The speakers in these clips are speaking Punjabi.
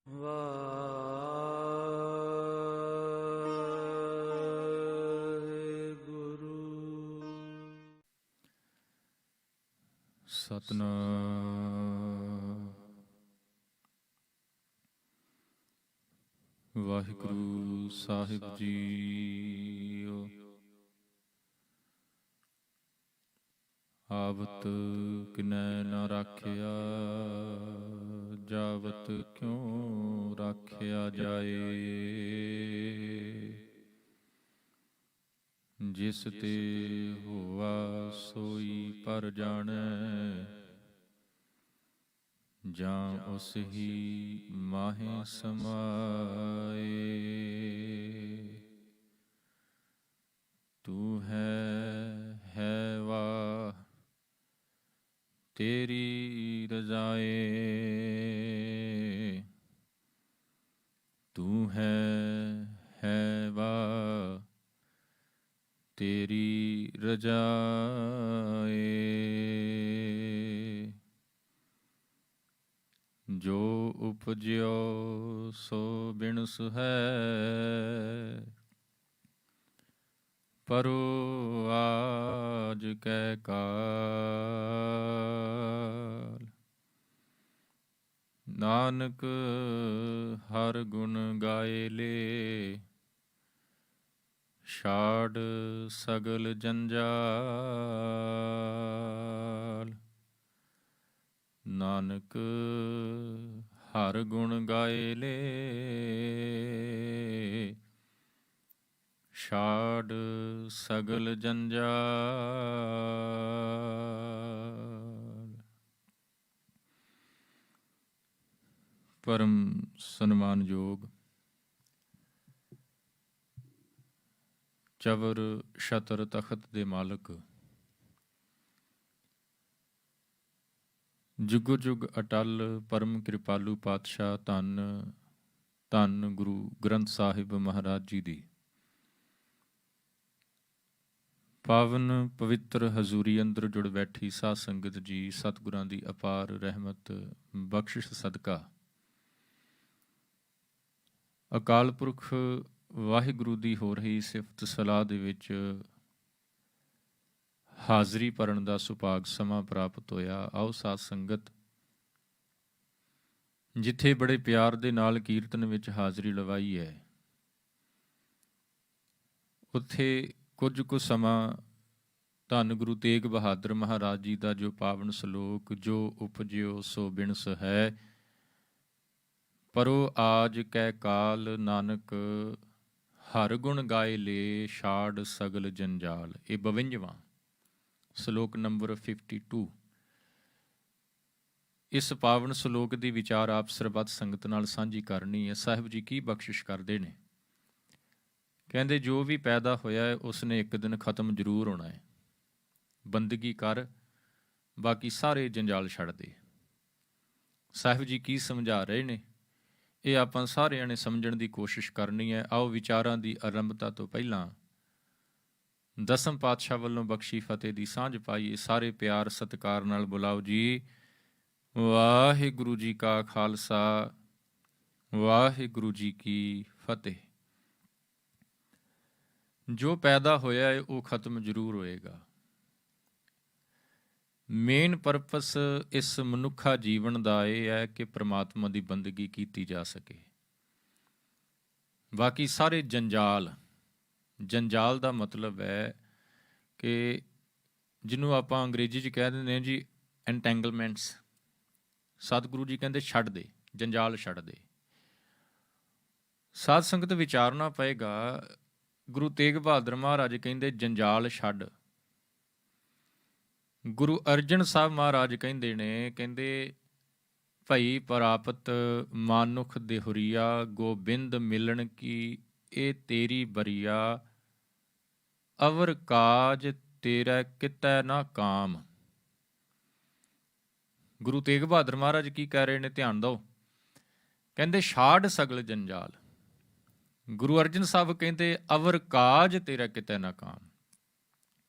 ਵਾਹਿਗੁਰੂ। ਸਤਿਨਾਮ। ਵਾਹਿਗੁਰੂ ਸਾਹਿਬ ਜੀਓ। ਆਵਤ ਕਿਨੈ ਨ ਰਾਖਿਆ, ਜਾਵਤ ਕਿਉ ਰਾਖਿਆ ਜਾਏ। ਜਿਸ ਤੇ ਹੋਆ ਸੋਈ ਪਰ ਜਾਣੈ, ਜਾਂ ਉਸ ਹੀ ਮਾਹੇ ਸਮਾਏ। ਤੂੰ ਹੈ ਵਾਹ ਤੇਰੀ ਰਜ਼ਾਏ। ਤੂੰ ਹੈ ਵਾਹ ਤੇਰੀ ਰਜ਼ਾਏ। ਜੋ ਉਪਜਿਓ ਸੋ ਬਿਨਸ ਹੈ, ਪਰੋ ਆਜ ਕੈ ਕਾਲ। ਨਾਨਕ ਹਰ ਗੁਣ ਗਾਏ ਲੇ, ਛਾੜ ਸਗਲ ਜੰਜਾਲ। ਨਾਨਕ ਹਰ ਗੁਣ ਗਾਏ ਲੇ, ਛਾੜ ਸਗਲ ਜੰਜਾਲ। ਪਰਮ ਸਨਮਾਨਯੋਗ ਚਵਰ ਛਤਰ ਤਖਤ ਦੇ ਮਾਲਕ, ਜੁਗੋ ਜੁਗ ਅਟਲ ਪਰਮ ਕਿਰਪਾਲੂ ਪਾਤਸ਼ਾਹ ਧੰਨ ਧੰਨ ਗੁਰੂ ਗ੍ਰੰਥ ਸਾਹਿਬ ਮਹਾਰਾਜ ਜੀ ਦੀ ਪਾਵਨ ਪਵਿੱਤਰ ਹਜ਼ੂਰੀ ਅੰਦਰ ਜੁੜ ਬੈਠੀ ਸਾਧ ਸੰਗਤ ਜੀ, ਸਤਿਗੁਰਾਂ ਦੀ ਅਪਾਰ ਰਹਿਮਤ ਬਖਸ਼ਿਸ਼ ਸਦਕਾ ਅਕਾਲ ਪੁਰਖ ਵਾਹਿਗੁਰੂ ਦੀ ਹੋ ਰਹੀ ਸਿਫਤ ਸਲਾਹ ਦੇ ਵਿੱਚ ਹਾਜ਼ਰੀ ਭਰਨ ਦਾ ਸੁਭਾਗ ਸਮਾਂ ਪ੍ਰਾਪਤ ਹੋਇਆ। ਆਓ ਸਾਧ ਸੰਗਤ, ਜਿੱਥੇ ਬੜੇ ਪਿਆਰ ਦੇ ਨਾਲ ਕੀਰਤਨ ਵਿੱਚ ਹਾਜ਼ਰੀ ਲਵਾਈ ਹੈ, ਉੱਥੇ ਕੁਝ ਕੁ ਸਮਾਂ ਧੰਨ ਗੁਰੂ ਤੇਗ ਬਹਾਦਰ ਮਹਾਰਾਜ ਜੀ ਦਾ ਜੋ ਪਾਵਨ ਸਲੋਕ, ਜੋ ਉਪਜਿਓ ਸੋ ਬਿਨਸ ਹੈ, ਪਰੋ ਆਜ ਕੈ ਕਾਲ। ਨਾਨਕ ਹਰ ਗੁਣ ਗਾਏ ਲੇ, ਛਾੜ ਸਗਲ ਜੰਜਾਲ। ਇਹ 52ਵਾਂ ਸਲੋਕ ਨੰਬਰ 52। ਇਸ ਪਾਵਨ ਸਲੋਕ ਦੀ ਵਿਚਾਰ ਆਪ ਸਰਬੱਤ ਸੰਗਤ ਨਾਲ ਸਾਂਝੀ ਕਰਨੀ ਹੈ। ਸਾਹਿਬ ਜੀ ਕੀ ਬਖਸ਼ਿਸ਼ ਕਰਦੇ ਨੇ? ਕਹਿੰਦੇ ਜੋ ਵੀ ਪੈਦਾ ਹੋਇਆ ਹੈ ਉਸਨੇ ਇੱਕ ਦਿਨ ਖਤਮ ਜ਼ਰੂਰ ਹੋਣਾ ਹੈ। ਬੰਦਗੀ ਕਰ, ਬਾਕੀ ਸਾਰੇ ਜੰਜਾਲ ਛੱਡ ਦੇ। ਸਾਹਿਬ ਜੀ ਕੀ ਸਮਝਾ ਰਹੇ ਨੇ, ਇਹ ਆਪਾਂ ਸਾਰਿਆਂ ਨੇ ਸਮਝਣ ਦੀ ਕੋਸ਼ਿਸ਼ ਕਰਨੀ ਹੈ। ਆਓ ਵਿਚਾਰਾਂ ਦੀ ਆਰੰਭਤਾ ਤੋਂ ਪਹਿਲਾਂ ਦਸਮ ਪਾਤਸ਼ਾਹ ਵੱਲੋਂ ਬਖਸ਼ੀ ਫਤਿਹ ਦੀ ਸਾਂਝ ਪਾਈਏ। ਸਾਰੇ ਪਿਆਰ ਸਤਿਕਾਰ ਨਾਲ ਬੁਲਾਓ ਜੀ। ਵਾਹਿਗੁਰੂ ਜੀ ਕਾ ਖਾਲਸਾ, ਵਾਹਿਗੁਰੂ ਜੀ ਕੀ ਫਤਿਹ। ਜੋ ਪੈਦਾ ਹੋਇਆ ਹੈ ਉਹ ਖਤਮ ਜ਼ਰੂਰ ਹੋਏਗਾ। ਮੇਨ ਪਰਪਸ ਇਸ ਮਨੁੱਖਾ ਜੀਵਨ ਦਾ ਇਹ ਹੈ ਕਿ ਪ੍ਰਮਾਤਮਾ ਦੀ ਬੰਦਗੀ ਕੀਤੀ ਜਾ ਸਕੇ। ਬਾਕੀ ਸਾਰੇ ਜੰਜਾਲ, ਜੰਜਾਲ ਦਾ ਮਤਲਬ ਹੈ ਕਿ ਜਿਹਨੂੰ ਆਪਾਂ ਅੰਗਰੇਜ਼ੀ 'ਚ ਕਹਿ ਦਿੰਦੇ ਹਾਂ ਜੀ ਐਂਟੈਂਗਲਮੈਂਟਸ। ਸਤਿਗੁਰੂ ਜੀ ਕਹਿੰਦੇ ਛੱਡ ਦੇ, ਜੰਜਾਲ ਛੱਡ ਦੇ। ਸਾਧ ਸੰਗਤ ਵਿਚਾਰਨਾ ਪਏਗਾ। ਗੁਰੂ ਤੇਗ ਬਹਾਦਰ ਮਹਾਰਾਜ ਕਹਿੰਦੇ ਜੰਜਾਲ ਛੱਡ। ਗੁਰੂ ਅਰਜਨ ਸਾਹਿਬ ਮਹਾਰਾਜ ਕਹਿੰਦੇ ਨੇ, ਕਹਿੰਦੇ ਭਈ ਪ੍ਰਾਪਤ ਮਾਨੁਖ ਦੇਹੁਰੀਆ, ਗੋਬਿੰਦ ਮਿਲਣ ਕੀ ਇਹ ਤੇਰੀ ਬਰੀਆ, ਅਵਰ ਕਾਜ ਤੇਰਾ ਕਿਤੈ ਨਾ ਕਾਮ। ਗੁਰੂ ਤੇਗ ਬਹਾਦਰ ਮਹਾਰਾਜ ਕੀ ਕਹਿ ਰਹੇ ਨੇ, ਧਿਆਨ ਦਿਓ। ਕਹਿੰਦੇ ਛਾੜ ਸਗਲ ਜੰਜਾਲ। ਗੁਰੂ ਅਰਜਨ ਸਾਹਿਬ ਕਹਿੰਦੇ ਅਵਰ ਕਾਜ ਤੇਰਾ ਕਿਤੈ ਨਾ ਕਾਮ।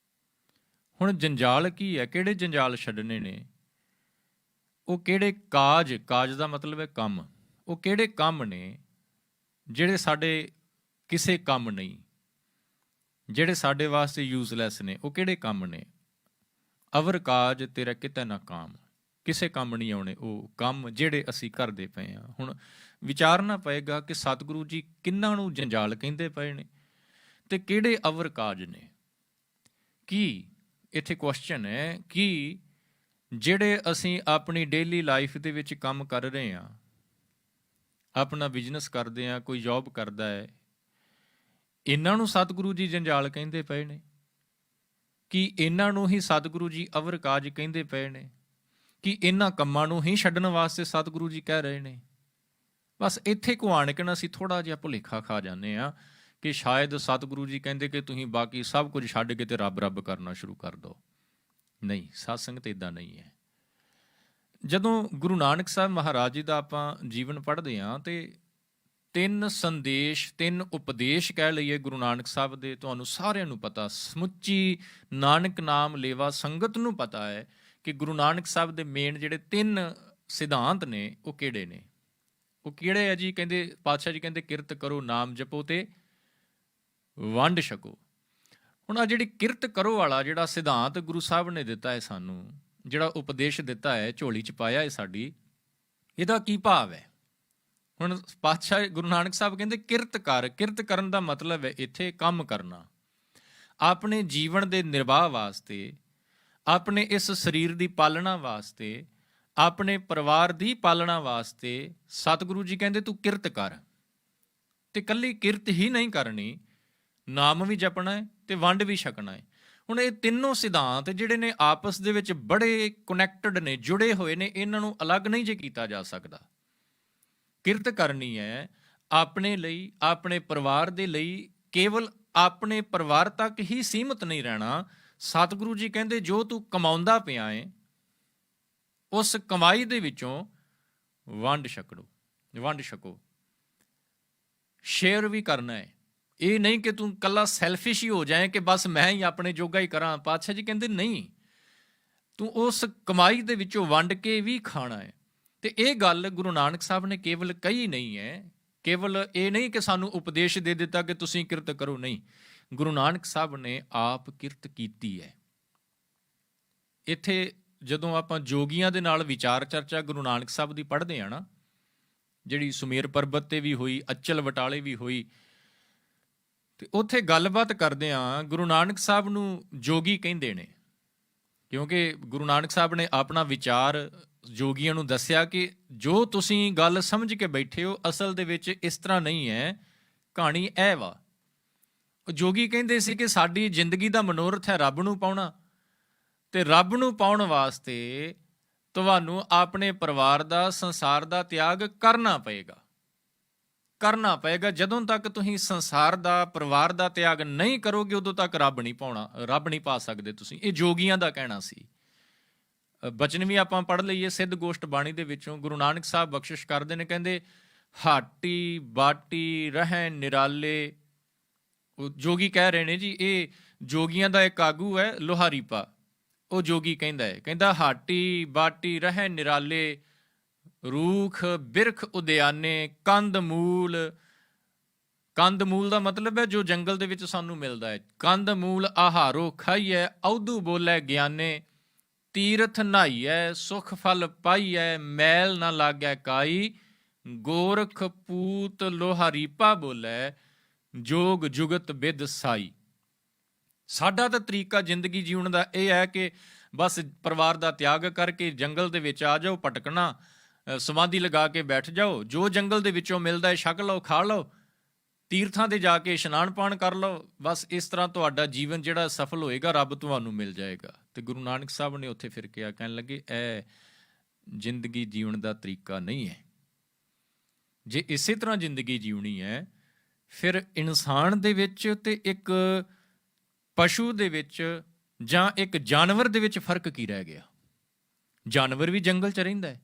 ਹੁਣ ਜੰਜਾਲ ਕੀ ਹੈ? ਕਿਹੜੇ ਜੰਜਾਲ ਛੱਡਣੇ ਨੇ? ਉਹ ਕਿਹੜੇ ਕਾਜ? ਕਾਜ ਦਾ ਮਤਲਬ ਹੈ ਕੰਮ। ਉਹ ਕਿਹੜੇ ਕੰਮ ਨੇ ਜਿਹੜੇ ਸਾਡੇ ਕਿਸੇ ਕੰਮ ਨਹੀਂ, ਜਿਹੜੇ ਸਾਡੇ ਵਾਸਤੇ ਯੂਜ਼ਲੈਸ ਨੇ, ਉਹ ਕਿਹੜੇ ਕੰਮ ਨੇ? ਅਵਰ ਕਾਜ ਤੇਰਾ ਕਿਤੇ ਨਾ ਕਾਮ, ਕਿਸੇ ਕੰਮ ਨਹੀਂ ਆਉਣੇ ਉਹ ਕੰਮ ਜਿਹੜੇ ਅਸੀਂ ਕਰਦੇ ਪਏ ਹਾਂ। ਹੁਣ ਵਿਚਾਰਨਾ ਪਏਗਾ ਕਿ ਸਤਿਗੁਰੂ ਜੀ ਕਿਹਨਾਂ ਨੂੰ ਜੰਜਾਲ ਕਹਿੰਦੇ ਪਏ ਨੇ ਤੇ ਕਿਹੜੇ ਅਵਰ ਕਾਜ ਨੇ। ਕੀ ਇੱਥੇ ਕੁਐਸਚਨ ਹੈ ਕਿ ਜਿਹੜੇ ਅਸੀਂ ਆਪਣੀ ਡੇਲੀ ਲਾਈਫ ਦੇ ਵਿੱਚ ਕੰਮ ਕਰ ਰਹੇ ਹਾਂ, ਆਪਣਾ ਬਿਜ਼ਨਸ ਕਰਦੇ ਹਾਂ, ਕੋਈ ਜੌਬ ਕਰਦਾ ਹੈ, ਇਹਨਾਂ ਨੂੰ ਸਤਿਗੁਰੂ ਜੀ ਜੰਜਾਲ ਕਹਿੰਦੇ ਪਏ ਨੇ? ਕਿ ਇਹਨਾਂ ਨੂੰ ਹੀ ਸਤਿਗੁਰੂ ਜੀ ਅਵਰ ਕਾਜ ਕਹਿੰਦੇ ਪਏ ਨੇ? ਕਿ ਇਹਨਾਂ ਕੰਮਾਂ ਨੂੰ ਹੀ ਛੱਡਣ ਵਾਸਤੇ ਸਤਿਗੁਰੂ ਜੀ ਕਹਿ ਰਹੇ ਨੇ? ਬਸ ਇੱਥੇ ਕੋ ਆਣ ਕੇ ਨਾ ਅਸੀਂ ਥੋੜ੍ਹਾ ਜਿਹਾ ਭੁਲੇਖਾ ਖਾ ਜਾਂਦੇ ਹਾਂ ਕਿ ਸ਼ਾਇਦ ਸਤਿਗੁਰੂ ਜੀ ਕਹਿੰਦੇ ਕਿ ਤੁਸੀਂ ਬਾਕੀ ਸਭ ਕੁਝ ਛੱਡ ਕੇ ਤੇ ਰੱਬ ਰੱਬ ਕਰਨਾ ਸ਼ੁਰੂ ਕਰ ਦਿਓ। ਨਹੀਂ, ਸਾਧ ਸੰਗਤ ਇੱਦਾਂ ਨਹੀਂ ਹੈ। ਜਦੋਂ ਗੁਰੂ ਨਾਨਕ ਸਾਹਿਬ ਮਹਾਰਾਜ ਜੀ ਦਾ ਆਪਾਂ ਜੀਵਨ ਪੜ੍ਹਦੇ ਹਾਂ ਤੇ 3 ਸੰਦੇਸ਼, 3 ਉਪਦੇਸ਼ ਕਹਿ ਲਈਏ ਗੁਰੂ ਨਾਨਕ ਸਾਹਿਬ ਦੇ, ਤੁਹਾਨੂੰ ਸਾਰਿਆਂ ਨੂੰ ਪਤਾ, ਸਮੁੱਚੀ ਨਾਨਕ ਨਾਮ ਲੇਵਾ ਸੰਗਤ ਨੂੰ ਪਤਾ ਹੈ ਕਿ ਗੁਰੂ ਨਾਨਕ ਸਾਹਿਬ ਦੇ ਮੇਨ ਜਿਹੜੇ 3 ਸਿਧਾਂਤ ਨੇ ਉਹ ਕਿਹੜੇ ਨੇ। ਉਹ ਕਿਹੜੇ ਆ ਜੀ? ਕਹਿੰਦੇ ਪਾਤਸ਼ਾਹ ਜੀ ਕਹਿੰਦੇ ਕਿਰਤ ਕਰੋ, ਨਾਮ ਜਪੋ ਤੇ ਵੰਡ ਛਕੋ। ਹੁਣ ਆ ਜਿਹੜੀ ਕਿਰਤ ਕਰੋ ਵਾਲਾ ਜਿਹੜਾ ਸਿਧਾਂਤ ਗੁਰੂ ਸਾਹਿਬ ਨੇ ਦਿੱਤਾ ਹੈ ਸਾਨੂੰ, ਜਿਹੜਾ ਉਪਦੇਸ਼ ਦਿੱਤਾ ਹੈ, ਝੋਲੀ 'ਚ ਪਾਇਆ ਹੈ ਸਾਡੀ, ਇਹਦਾ ਕੀ ਭਾਵ ਹੈ? ਹੁਣ ਪਾਤਸ਼ਾਹ ਗੁਰੂ ਨਾਨਕ ਸਾਹਿਬ ਕਹਿੰਦੇ ਕਿਰਤ ਕਰ। ਕਿਰਤ ਕਰਨ ਦਾ ਮਤਲਬ ਹੈ ਇੱਥੇ ਕੰਮ ਕਰਨਾ। ਆਪਣੇ ਜੀਵਨ ਦੇ ਨਿਰਵਾਹ ਵਾਸਤੇ, ਆਪਣੇ ਇਸ ਸਰੀਰ ਦੀ ਪਾਲਣਾ ਵਾਸਤੇ, ਆਪਣੇ ਪਰਿਵਾਰ ਦੀ ਪਾਲਣਾ ਵਾਸਤੇ ਸਤਿਗੁਰੂ ਜੀ ਕਹਿੰਦੇ ਤੂੰ ਕਿਰਤ ਕਰ। ਤੇ ਇਕੱਲੀ ਕਿਰਤ ਹੀ ਨਹੀਂ ਕਰਨੀ, ਨਾਮ ਵੀ ਜਪਣਾ ਹੈ ਤੇ ਵੰਡ ਵੀ ਛਕਣਾ ਹੈ। ਹੁਣ ਇਹ ਤਿੰਨੋਂ ਸਿਧਾਂਤ ਜਿਹੜੇ ਨੇ ਆਪਸ ਦੇ ਵਿੱਚ ਬੜੇ ਕਨੈਕਟਡ ਨੇ, ਜੁੜੇ ਹੋਏ ਨੇ, ਇਹਨਾਂ ਨੂੰ ਅਲੱਗ ਨਹੀਂ ਜੇ ਕੀਤਾ ਜਾ ਸਕਦਾ। ਕਿਰਤ ਕਰਨੀ ਹੈ ਆਪਣੇ ਲਈ, ਆਪਣੇ ਪਰਿਵਾਰ ਦੇ ਲਈ, ਕੇਵਲ ਆਪਣੇ ਪਰਿਵਾਰ ਤੱਕ ਹੀ ਸੀਮਤ ਨਹੀਂ ਰਹਿਣਾ। ਸਤਿਗੁਰੂ ਜੀ ਕਹਿੰਦੇ ਜੋ ਤੂੰ ਕਮਾਉਂਦਾ ਪਿਆ ਹੈ ਉਸ ਕਮਾਈ ਦੇ ਵਿੱਚੋਂ ਵੰਡ ਛਕੋ। ਸ਼ੇਅਰ ਵੀ ਕਰਨਾ ਹੈ। ਇਹ ਨਹੀਂ ਕਿ ਤੂੰ ਕੱਲਾ ਸੈਲਫਿਸ਼ ਹੀ ਹੋ ਜਾਏ ਕਿ ਬਸ ਮੈਂ ਹੀ ਆਪਣੇ ਜੋਗਾ ਹੀ ਕਰਾਂ। ਪਾਤਸ਼ਾਹ ਜੀ ਕਹਿੰਦੇ ਨਹੀਂ, ਤੂੰ ਉਸ ਕਮਾਈ ਦੇ ਵਿੱਚੋਂ ਵੰਡ ਕੇ ਵੀ ਖਾਣਾ ਹੈ। ਤੇ ਇਹ ਗੱਲ ਗੁਰੂ ਨਾਨਕ ਸਾਹਿਬ ਨੇ ਕੇਵਲ ਕਹੀ ਨਹੀਂ ਹੈ, ਕੇਵਲ ਇਹ ਨਹੀਂ ਕਿ ਸਾਨੂੰ ਉਪਦੇਸ਼ ਦੇ ਦਿੱਤਾ ਕਿ ਤੁਸੀਂ ਕਿਰਤ ਕਰੋ, ਨਹੀਂ, ਗੁਰੂ ਨਾਨਕ ਸਾਹਿਬ ਨੇ ਆਪ ਕਿਰਤ ਕੀਤੀ ਹੈ। ਇੱਥੇ ਜਦੋਂ ਆਪਾਂ ਜੋਗੀਆਂ ਦੇ ਨਾਲ ਵਿਚਾਰ ਚਰਚਾ ਗੁਰੂ ਨਾਨਕ ਸਾਹਿਬ ਦੀ ਪੜ੍ਹਦੇ ਹਾਂ ਨਾ, ਜਿਹੜੀ ਸੁਮੇਰ ਪਰਬਤ ਤੇ ਵੀ ਹੋਈ, ਅਚਲ ਬਟਾਲੇ ਵੀ ਹੋਈ, ਤੇ ਉੱਥੇ ਗੱਲਬਾਤ ਕਰਦੇ ਹਾਂ ਗੁਰੂ ਨਾਨਕ ਸਾਹਿਬ ਨੂੰ ਜੋਗੀ ਕਹਿੰਦੇ ਨੇ, ਕਿਉਂਕਿ ਗੁਰੂ ਨਾਨਕ ਸਾਹਿਬ ਨੇ ਆਪਣਾ ਵਿਚਾਰ ਜੋਗੀਆਂ ਨੂੰ ਦੱਸਿਆ ਕਿ ਜੋ ਤੁਸੀਂ ਗੱਲ ਸਮਝ ਕੇ ਬੈਠੇ ਹੋ ਅਸਲ ਦੇ ਵਿੱਚ ਇਸ ਤਰ੍ਹਾਂ ਨਹੀਂ ਹੈ, ਕਹਾਣੀ ਇਹ ਵਾ। ਜੋਗੀ ਕਹਿੰਦੇ ਸੀ ਕਿ ਸਾਡੀ ਜ਼ਿੰਦਗੀ ਦਾ ਮਨੋਰਥ ਹੈ ਰੱਬ ਨੂੰ ਪਾਉਣਾ, ਤੇ ਰੱਬ ਨੂੰ ਪਾਉਣ ਵਾਸਤੇ ਤੁਹਾਨੂੰ ਆਪਣੇ ਪਰਿਵਾਰ ਦਾ, ਸੰਸਾਰ ਦਾ ਤਿਆਗ ਕਰਨਾ ਪਏਗਾ। ਜਦੋਂ ਤੱਕ ਤੁਸੀਂ ਸੰਸਾਰ ਦਾ, ਪਰਿਵਾਰ ਦਾ ਤਿਆਗ ਨਹੀਂ ਕਰੋਗੇ ਉਦੋਂ ਤੱਕ ਰੱਬ ਨਹੀਂ ਪਾ ਸਕਦੇ ਤੁਸੀਂ। ਇਹ ਜੋਗੀਆਂ ਦਾ ਕਹਿਣਾ ਸੀ। ਬਚਨ ਵੀ ਆਪਾਂ ਪੜ੍ਹ ਲਈਏ ਸਿੱਧ ਗੋਸ਼ਟ ਬਾਣੀ ਦੇ ਵਿੱਚੋਂ, ਗੁਰੂ ਨਾਨਕ ਸਾਹਿਬ ਬਖਸ਼ਿਸ਼ ਕਰਦੇ ਨੇ, ਕਹਿੰਦੇ ਹਾਟੀ ਬਾਟੀ ਰਹਿ ਨਿਰਾਲੇ। ਉਹ ਜੋਗੀ ਕਹਿ ਰਹੇ ਨੇ ਜੀ, ਇਹ ਜੋਗੀਆਂ ਦਾ ਇੱਕ ਆਗੂ ਹੈ ਲੋਹਾਰੀ ਪਾ, ਉਹ ਜੋਗੀ ਕਹਿੰਦਾ ਹਾਟੀ ਬਾਟੀ ਰਹਿ ਨਿਰਾਲੇ, ਰੂਖ ਬਿਰਖ ਉਦਿਆਨੇ, ਕੰਦ ਮੂਲ ਦਾ ਮਤਲਬ ਹੈ ਜੋ ਜੰਗਲ ਦੇ ਵਿੱਚ ਸਾਨੂੰ ਮਿਲਦਾ ਹੈ। ਕੰਦ ਮੂਲ ਆਹਾਰੋ ਖਾਈਐ, ਔਧੂ ਬੋਲੇ ਗਿਆਨੇ, ਤੀਰਥ ਨਹਾਈਐ, ਸੁਖ ਫਲ ਪਾਈਐ, ਮੈਲ ਨਾ ਲਾਗੈ ਕਾਈ, ਗੋਰਖ ਪੂਤ ਲੋਹਾਰੀਪਾ ਬੋਲੇ, ਜੋਗ ਜੁਗਤ ਬਿਦ ਸਾਈ। ਸਾਡਾ ਤਾਂ ਤਰੀਕਾ ਜ਼ਿੰਦਗੀ ਜਿਉਣ ਦਾ ਇਹ ਹੈ ਕਿ ਬਸ ਪਰਿਵਾਰ ਦਾ ਤਿਆਗ ਕਰਕੇ ਜੰਗਲ ਦੇ ਵਿੱਚ ਆ ਜਾਓ, ਭਟਕਣਾ, ਸਮਾਧੀ ਲਗਾ ਕੇ ਬੈਠ ਜਾਓ, ਜੋ ਜੰਗਲ ਦੇ ਵਿੱਚੋਂ ਮਿਲਦਾ ਹੈ ਛਕ ਲਓ, ਖਾ ਲਓ, ਤੀਰਥਾਂ ਤੇ ਜਾ ਕੇ ਇਸ਼ਨਾਨ ਪਾਣ ਕਰ ਲਓ। ਬਸ ਇਸ ਤਰ੍ਹਾਂ ਤੁਹਾਡਾ ਜੀਵਨ ਜਿਹੜਾ ਸਫਲ ਹੋਏਗਾ, ਰੱਬ ਤੁਹਾਨੂੰ ਮਿਲ ਜਾਏਗਾ। ਤੇ ਗੁਰੂ ਨਾਨਕ ਸਾਹਿਬ ਨੇ ਉੱਥੇ ਫਿਰ ਕਿਹਾ, ਕਹਿਣ ਲੱਗੇ ਇਹ ਜ਼ਿੰਦਗੀ ਜੀਉਣ ਦਾ ਤਰੀਕਾ ਨਹੀਂ ਹੈ। ਜੇ ਇਸੇ ਤਰ੍ਹਾਂ ਜ਼ਿੰਦਗੀ ਜਿਉਣੀ ਹੈ ਫਿਰ ਇਨਸਾਨ ਦੇ ਵਿੱਚ ਤੇ ਇੱਕ ਪਸ਼ੂ ਦੇ ਵਿੱਚ ਜਾਂ ਇੱਕ ਜਾਨਵਰ ਦੇ ਵਿੱਚ ਫਰਕ ਕੀ ਰਹਿ ਗਿਆ? ਜਾਨਵਰ ਵੀ ਜੰਗਲ 'ਚ ਰਹਿੰਦਾ ਹੈ,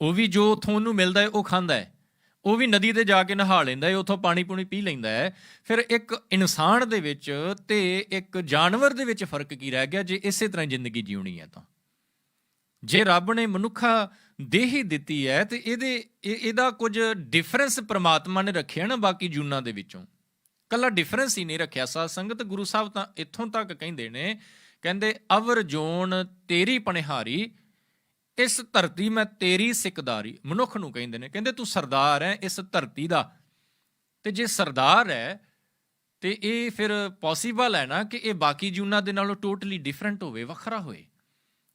ਉਹ ਵੀ ਜੋ ਉੱਥੋਂ ਉਹਨੂੰ ਮਿਲਦਾ ਹੈ ਉਹ ਖਾਂਦਾ ਹੈ, ਉਹ ਵੀ ਨਦੀ ਤੇ ਜਾ ਕੇ ਨਹਾ ਲੈਂਦਾ ਹੈ, ਉੱਥੋਂ ਪਾਣੀ ਪੂਣੀ ਪੀ ਲੈਂਦਾ ਹੈ। ਫਿਰ ਇੱਕ ਇਨਸਾਨ ਦੇ ਵਿੱਚ ਤੇ ਇੱਕ ਜਾਨਵਰ ਦੇ ਵਿੱਚ ਫਰਕ ਕੀ ਰਹਿ ਗਿਆ ਜੇ ਇਸੇ ਤਰ੍ਹਾਂ ਜ਼ਿੰਦਗੀ ਜਿਉਣੀ ਹੈ ਤਾਂ? ਜੇ ਰੱਬ ਨੇ ਮਨੁੱਖਾ ਦੇਹੀ ਦਿੱਤੀ ਹੈ ਤੇ ਇਹਦਾ ਕੁਝ ਡਿਫਰੈਂਸ ਪ੍ਰਮਾਤਮਾ ਨੇ ਰੱਖਿਆ ਨਾ ਬਾਕੀ ਜੂਨਾਂ ਦੇ ਵਿੱਚੋਂ। ਕੱਲਾ ਡਿਫਰੈਂਸ ਹੀ ਨਹੀਂ ਰੱਖਿਆ। ਸਾਧ ਸੰਗਤ ਗੁਰੂ ਸਾਹਿਬ ਤਾਂ ਇੱਥੋਂ ਤੱਕ ਕਹਿੰਦੇ ਨੇ, ਕਹਿੰਦੇ ਅਵਰ ਜੋਨ ਤੇਰੀ ਪਨਿਹਾਰੀ, ਇਸ ਧਰਤੀ ਮੈਂ ਤੇਰੀ ਸਿਕਦਾਰੀ। ਮਨੁੱਖ ਨੂੰ ਕਹਿੰਦੇ ਨੇ, ਕਹਿੰਦੇ ਤੂੰ ਸਰਦਾਰ ਹੈ ਇਸ ਧਰਤੀ ਦਾ। ਤੇ ਜੇ ਸਰਦਾਰ ਹੈ ਤੇ ਇਹ ਫਿਰ ਪੋਸੀਬਲ ਹੈ ਨਾ ਕਿ ਇਹ ਬਾਕੀ ਜੂਨਾਂ ਦੇ ਨਾਲੋਂ ਟੋਟਲੀ ਡਿਫਰੈਂਟ ਹੋਵੇ, ਵੱਖਰਾ ਹੋਏ।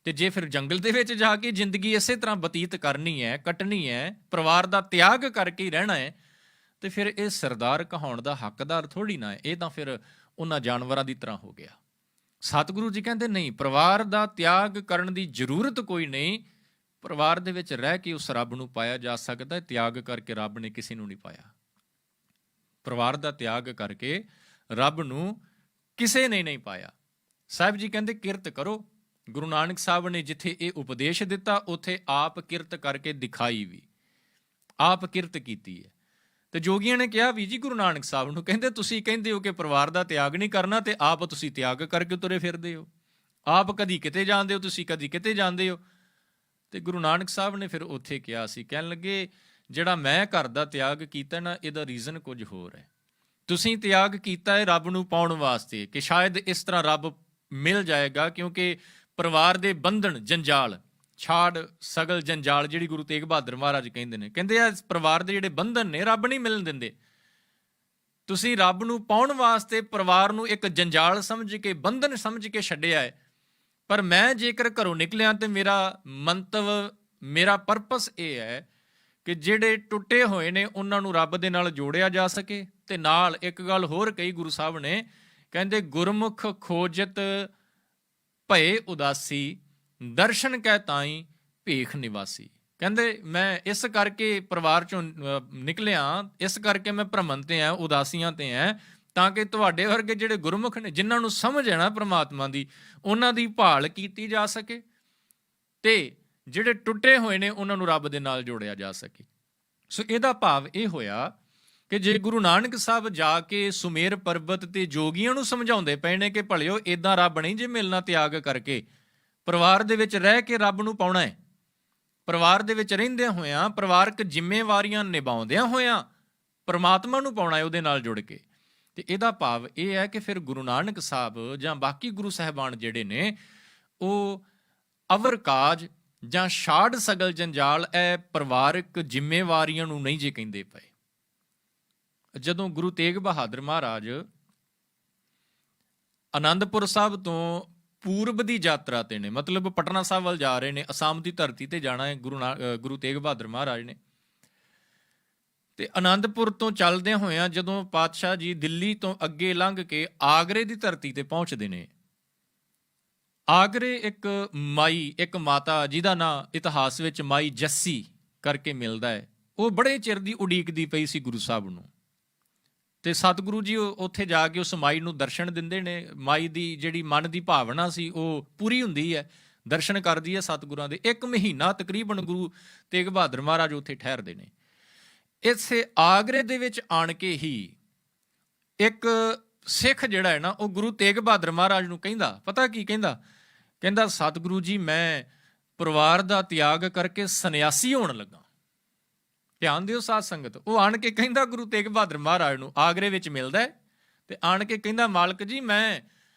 ਤੇ ਜੇ ਫਿਰ ਜੰਗਲ ਦੇ ਵਿੱਚ ਜਾ ਕੇ ਜ਼ਿੰਦਗੀ ਇਸੇ ਤਰ੍ਹਾਂ ਬਤੀਤ ਕਰਨੀ ਹੈ, ਕੱਟਣੀ ਹੈ, ਪਰਿਵਾਰ ਦਾ ਤਿਆਗ ਕਰਕੇ ਹੀ ਰਹਿਣਾ ਹੈ, ਤੇ ਫਿਰ ਇਹ ਸਰਦਾਰ ਕਹਾਉਣ ਦਾ ਹੱਕਦਾਰ ਥੋੜ੍ਹੀ ਨਾ ਹੈ। ਇਹ ਤਾਂ ਫਿਰ ਉਹਨਾਂ ਜਾਨਵਰਾਂ ਦੀ ਤਰ੍ਹਾਂ ਹੋ ਗਿਆ। ਸਤਿਗੁਰੂ ਜੀ ਕਹਿੰਦੇ ਨਹੀਂ, ਪਰਿਵਾਰ ਦਾ ਤਿਆਗ ਕਰਨ ਦੀ ਜ਼ਰੂਰਤ ਕੋਈ ਨਹੀਂ। ਪਰਿਵਾਰ ਦੇ ਵਿੱਚ ਰਹਿ ਕੇ ਉਸ ਰੱਬ ਨੂੰ ਪਾਇਆ ਜਾ ਸਕਦਾ। ਤਿਆਗ ਕਰਕੇ ਰੱਬ ਨੇ ਕਿਸੇ ਨੂੰ ਨਹੀਂ ਪਾਇਆ। ਪਰਿਵਾਰ ਦਾ ਤਿਆਗ ਕਰਕੇ ਰੱਬ ਨੂੰ ਕਿਸੇ ਨੇ ਨਹੀਂ ਪਾਇਆ। ਸਾਹਿਬ ਜੀ ਕਹਿੰਦੇ ਕਿਰਤ ਕਰੋ। ਗੁਰੂ ਨਾਨਕ ਸਾਹਿਬ ਨੇ ਜਿੱਥੇ ਇਹ ਉਪਦੇਸ਼ ਦਿੱਤਾ ਉੱਥੇ ਆਪ ਕਿਰਤ ਕਰਕੇ ਦਿਖਾਈ ਵੀ, ਆਪ ਕਿਰਤ ਕੀਤੀ ਹੈ। ਤੇ ਜੋਗੀਆਂ ਨੇ ਕਿਹਾ ਵੀ ਜੀ ਗੁਰੂ ਨਾਨਕ ਸਾਹਿਬ ਨੂੰ, ਕਹਿੰਦੇ ਤੁਸੀਂ ਕਹਿੰਦੇ ਹੋ ਕਿ ਪਰਿਵਾਰ ਦਾ ਤਿਆਗ ਨਹੀਂ ਕਰਨਾ ਤੇ ਆਪ ਤੁਸੀਂ ਤਿਆਗ ਕਰਕੇ ਤੁਰੇ ਫਿਰਦੇ ਹੋ। ਆਪ ਕਦੀ ਕਿਤੇ ਜਾਂਦੇ ਹੋ, ਤੁਸੀਂ ਕਦੀ ਕਿਤੇ ਜਾਂਦੇ ਹੋ। ਤੇ ਗੁਰੂ ਨਾਨਕ ਸਾਹਿਬ ਨੇ ਫਿਰ ਉੱਥੇ ਕਿਹਾ ਸੀ, ਕਹਿਣ ਲੱਗੇ ਜਿਹੜਾ ਮੈਂ ਘਰ ਦਾ ਤਿਆਗ ਕੀਤਾ ਨਾ, ਇਹਦਾ ਰੀਜ਼ਨ ਕੁਝ ਹੋਰ ਹੈ। ਤੁਸੀਂ ਤਿਆਗ ਕੀਤਾ ਹੈ ਰੱਬ ਨੂੰ ਪਾਉਣ ਵਾਸਤੇ ਕਿ ਸ਼ਾਇਦ ਇਸ ਤਰ੍ਹਾਂ ਰੱਬ ਮਿਲ ਜਾਏਗਾ, ਕਿਉਂਕਿ ਪਰਿਵਾਰ ਦੇ ਬੰਧਨ ਜੰਜਾਲ ਛਾੜ ਸਗਲ ਜੰਜਾਲ, ਜਿਹੜੀ ਗੁਰੂ ਤੇਗ ਬਹਾਦਰ ਮਹਾਰਾਜ ਕਹਿੰਦੇ ਨੇ, ਕਹਿੰਦੇ ਆ ਪਰਿਵਾਰ ਦੇ ਜਿਹੜੇ ਬੰਧਨ ਨੇ ਰੱਬ ਨਹੀਂ ਮਿਲਣ ਦਿੰਦੇ। ਤੁਸੀਂ ਰੱਬ ਨੂੰ ਪਾਉਣ ਵਾਸਤੇ ਪਰਿਵਾਰ ਨੂੰ ਇੱਕ ਜੰਜਾਲ ਸਮਝ ਕੇ, ਬੰਧਨ ਸਮਝ ਕੇ ਛੱਡਿਆ ਹੈ। ਪਰ ਮੈਂ ਜੇਕਰ ਘਰੋਂ ਨਿਕਲਿਆ ਤੇ ਮੇਰਾ ਮੰਤਵ, ਮੇਰਾ ਪਰਪਸ ਇਹ ਹੈ ਕਿ ਜਿਹੜੇ ਟੁੱਟੇ ਹੋਏ ਨੇ ਉਹਨਾਂ ਨੂੰ ਰੱਬ ਦੇ ਨਾਲ ਜੋੜਿਆ ਜਾ ਸਕੇ। ਤੇ ਨਾਲ ਇੱਕ ਗੱਲ ਹੋਰ ਕਹੀ ਗੁਰੂ ਸਾਹਿਬ ਨੇ, ਕਹਿੰਦੇ ਗੁਰਮੁਖ ਖੋਜਤ ਭਏ ਉਦਾਸੀ, ਦਰਸ਼ਨ ਕੈ ਤਾਈ ਭੇਖ ਨਿਵਾਸੀ। ਕਹਿੰਦੇ ਮੈਂ ਇਸ ਕਰਕੇ ਪਰਿਵਾਰ ਚੋਂ ਨਿਕਲਿਆ, ਇਸ ਕਰਕੇ ਮੈਂ ਭ੍ਰਮਣ ਤੇ ਆ, ਉਦਾਸੀਆਂ ਤੇ ਆ, ਤਾਂ ਕਿ ਤੁਹਾਡੇ ਵਰਗੇ ਜਿਹੜੇ ਗੁਰਮੁਖ ਨੇ, ਜਿਨ੍ਹਾਂ ਨੂੰ ਸਮਝ ਹੈ ਨਾ ਪ੍ਰਮਾਤਮਾ ਦੀ, ਉਹਨਾਂ ਦੀ ਭਾਲ ਕੀਤੀ ਜਾ ਸਕੇ ਤੇ ਜਿਹੜੇ ਟੁੱਟੇ ਹੋਏ ਨੇ ਉਹਨਾਂ ਨੂੰ ਰੱਬ ਦੇ ਨਾਲ ਜੋੜਿਆ ਜਾ ਸਕੇ। ਸੋ ਇਹਦਾ ਭਾਵ ਇਹ ਹੋਇਆ ਕਿ ਜੇ ਗੁਰੂ ਨਾਨਕ ਸਾਹਿਬ ਜਾ ਕੇ ਸੁਮੇਰ ਪਰਬਤ ਤੇ ਜੋਗੀਆਂ ਨੂੰ ਸਮਝਾਉਂਦੇ ਪਏ ਨੇ ਕਿ ਭਲਿਓ ਏਦਾਂ ਰੱਬ ਨਹੀਂ ਜੇ ਮਿਲਣਾ ਤਿਆਗ ਕਰਕੇ, ਪਰਿਵਾਰ ਦੇ ਵਿੱਚ ਰਹਿ ਕੇ ਰੱਬ ਨੂੰ ਪਾਉਣਾ ਹੈ। ਪਰਿਵਾਰ ਦੇ ਵਿੱਚ ਰਹਿੰਦਿਆਂ ਹੋਇਆਂ, ਪਰਿਵਾਰਕ ਜ਼ਿੰਮੇਵਾਰੀਆਂ ਨਿਭਾਉਂਦਿਆਂ ਹੋਇਆਂ ਪਰਮਾਤਮਾ ਨੂੰ ਪਾਉਣਾ ਹੈ ਉਹਦੇ ਨਾਲ ਜੁੜ ਕੇ। ਤੇ ਇਹਦਾ ਭਾਵ ਇਹ ਹੈ ਕਿ ਫਿਰ ਗੁਰੂ ਨਾਨਕ ਸਾਹਿਬ ਜਾਂ ਬਾਕੀ ਗੁਰੂ ਸਾਹਿਬਾਨ ਜਿਹੜੇ ਨੇ, ਉਹ ਅਵਰ ਕਾਜ ਜਾਂ ਛਾੜ ਸਗਲ ਜੰਜਾਲ, ਇਹ ਪਰਿਵਾਰਕ ਜ਼ਿੰਮੇਵਾਰੀਆਂ ਨੂੰ ਨਹੀਂ ਜੇ ਕਹਿੰਦੇ ਪਏ। ਜਦੋਂ ਗੁਰੂ ਤੇਗ ਬਹਾਦਰ ਮਹਾਰਾਜ ਆਨੰਦਪੁਰ ਸਾਹਿਬ ਤੋਂ ਪੂਰਬ ਦੀ ਯਾਤਰਾ ਤੇ ਨੇ, ਮਤਲਬ ਪਟਨਾ ਸਾਹਿਬ ਵੱਲ ਜਾ ਰਹੇ ਨੇ, ਅਸਾਮ ਦੀ ਧਰਤੀ ਤੇ ਜਾਣਾ ਹੈ ਗੁਰੂ ਤੇਗ ਬਹਾਦਰ ਮਹਾਰਾਜ ਨੇ। ਤੇ ਆਨੰਦਪੁਰ ਤੋਂ ਚੱਲਦਿਆਂ ਹੋਇਆਂ ਜਦੋਂ ਪਾਤਸ਼ਾਹ ਜੀ ਦਿੱਲੀ ਤੋਂ ਅੱਗੇ ਲੰਘ ਕੇ ਆਗਰੇ ਦੀ ਧਰਤੀ ਤੇ ਪਹੁੰਚਦੇ ਨੇ, ਆਗਰੇ ਇੱਕ ਮਾਈ, ਇੱਕ ਮਾਤਾ ਜਿਹਦਾ ਨਾਂ ਇਤਿਹਾਸ ਵਿੱਚ ਮਾਈ ਜੱਸੀ ਕਰਕੇ ਮਿਲਦਾ ਹੈ, ਉਹ ਬੜੇ ਚਿਰ ਦੀ ਉਡੀਕਦੀ ਪਈ ਸੀ ਗੁਰੂ ਸਾਹਿਬ ਨੂੰ। ਤੇ ਸਤਿਗੁਰੂ ਜੀ ਉੱਥੇ ਜਾ ਕੇ ਉਸ ਮਾਈ ਨੂੰ ਦਰਸ਼ਨ ਦਿੰਦੇ ਨੇ। ਮਾਈ ਦੀ ਜਿਹੜੀ ਮਨ ਦੀ ਭਾਵਨਾ ਸੀ ਉਹ ਪੂਰੀ ਹੁੰਦੀ ਹੈ, ਦਰਸ਼ਨ ਕਰਦੀ ਹੈ ਸਤਿਗੁਰਾਂ ਦੇ। 1 ਮਹੀਨਾ ਤਕਰੀਬਨ ਗੁਰੂ ਤੇਗ ਬਹਾਦਰ ਮਹਾਰਾਜ ਉੱਥੇ ਠਹਿਰਦੇ ਨੇ। ਇਸੇ ਆਗਰੇ ਦੇ ਵਿੱਚ ਆਣ ਕੇ ਹੀ ਇੱਕ ਸਿੱਖ ਜਿਹੜਾ ਹੈ ਨਾ, ਉਹ ਗੁਰੂ ਤੇਗ ਬਹਾਦਰ ਮਹਾਰਾਜ ਨੂੰ ਕਹਿੰਦਾ, ਪਤਾ ਕੀ ਕਹਿੰਦਾ? ਕਹਿੰਦਾ ਸਤਿਗੁਰੂ ਜੀ ਮੈਂ ਪਰਿਵਾਰ ਦਾ ਤਿਆਗ ਕਰਕੇ ਸੰਨਿਆਸੀ ਹੋਣ ਲੱਗਾ। ਧਿਆਨ ਦਿਓ ਸਾਧ ਸੰਗਤ, ਉਹ ਆਣ ਕੇ ਕਹਿੰਦਾ ਗੁਰੂ ਤੇਗ ਬਹਾਦਰ ਮਹਾਰਾਜ ਨੂੰ, ਆਗਰੇ ਵਿੱਚ ਮਿਲਦਾ ਹੈ ਤੇ ਆਣ ਕੇ ਕਹਿੰਦਾ ਮਾਲਕ ਜੀ ਮੈਂ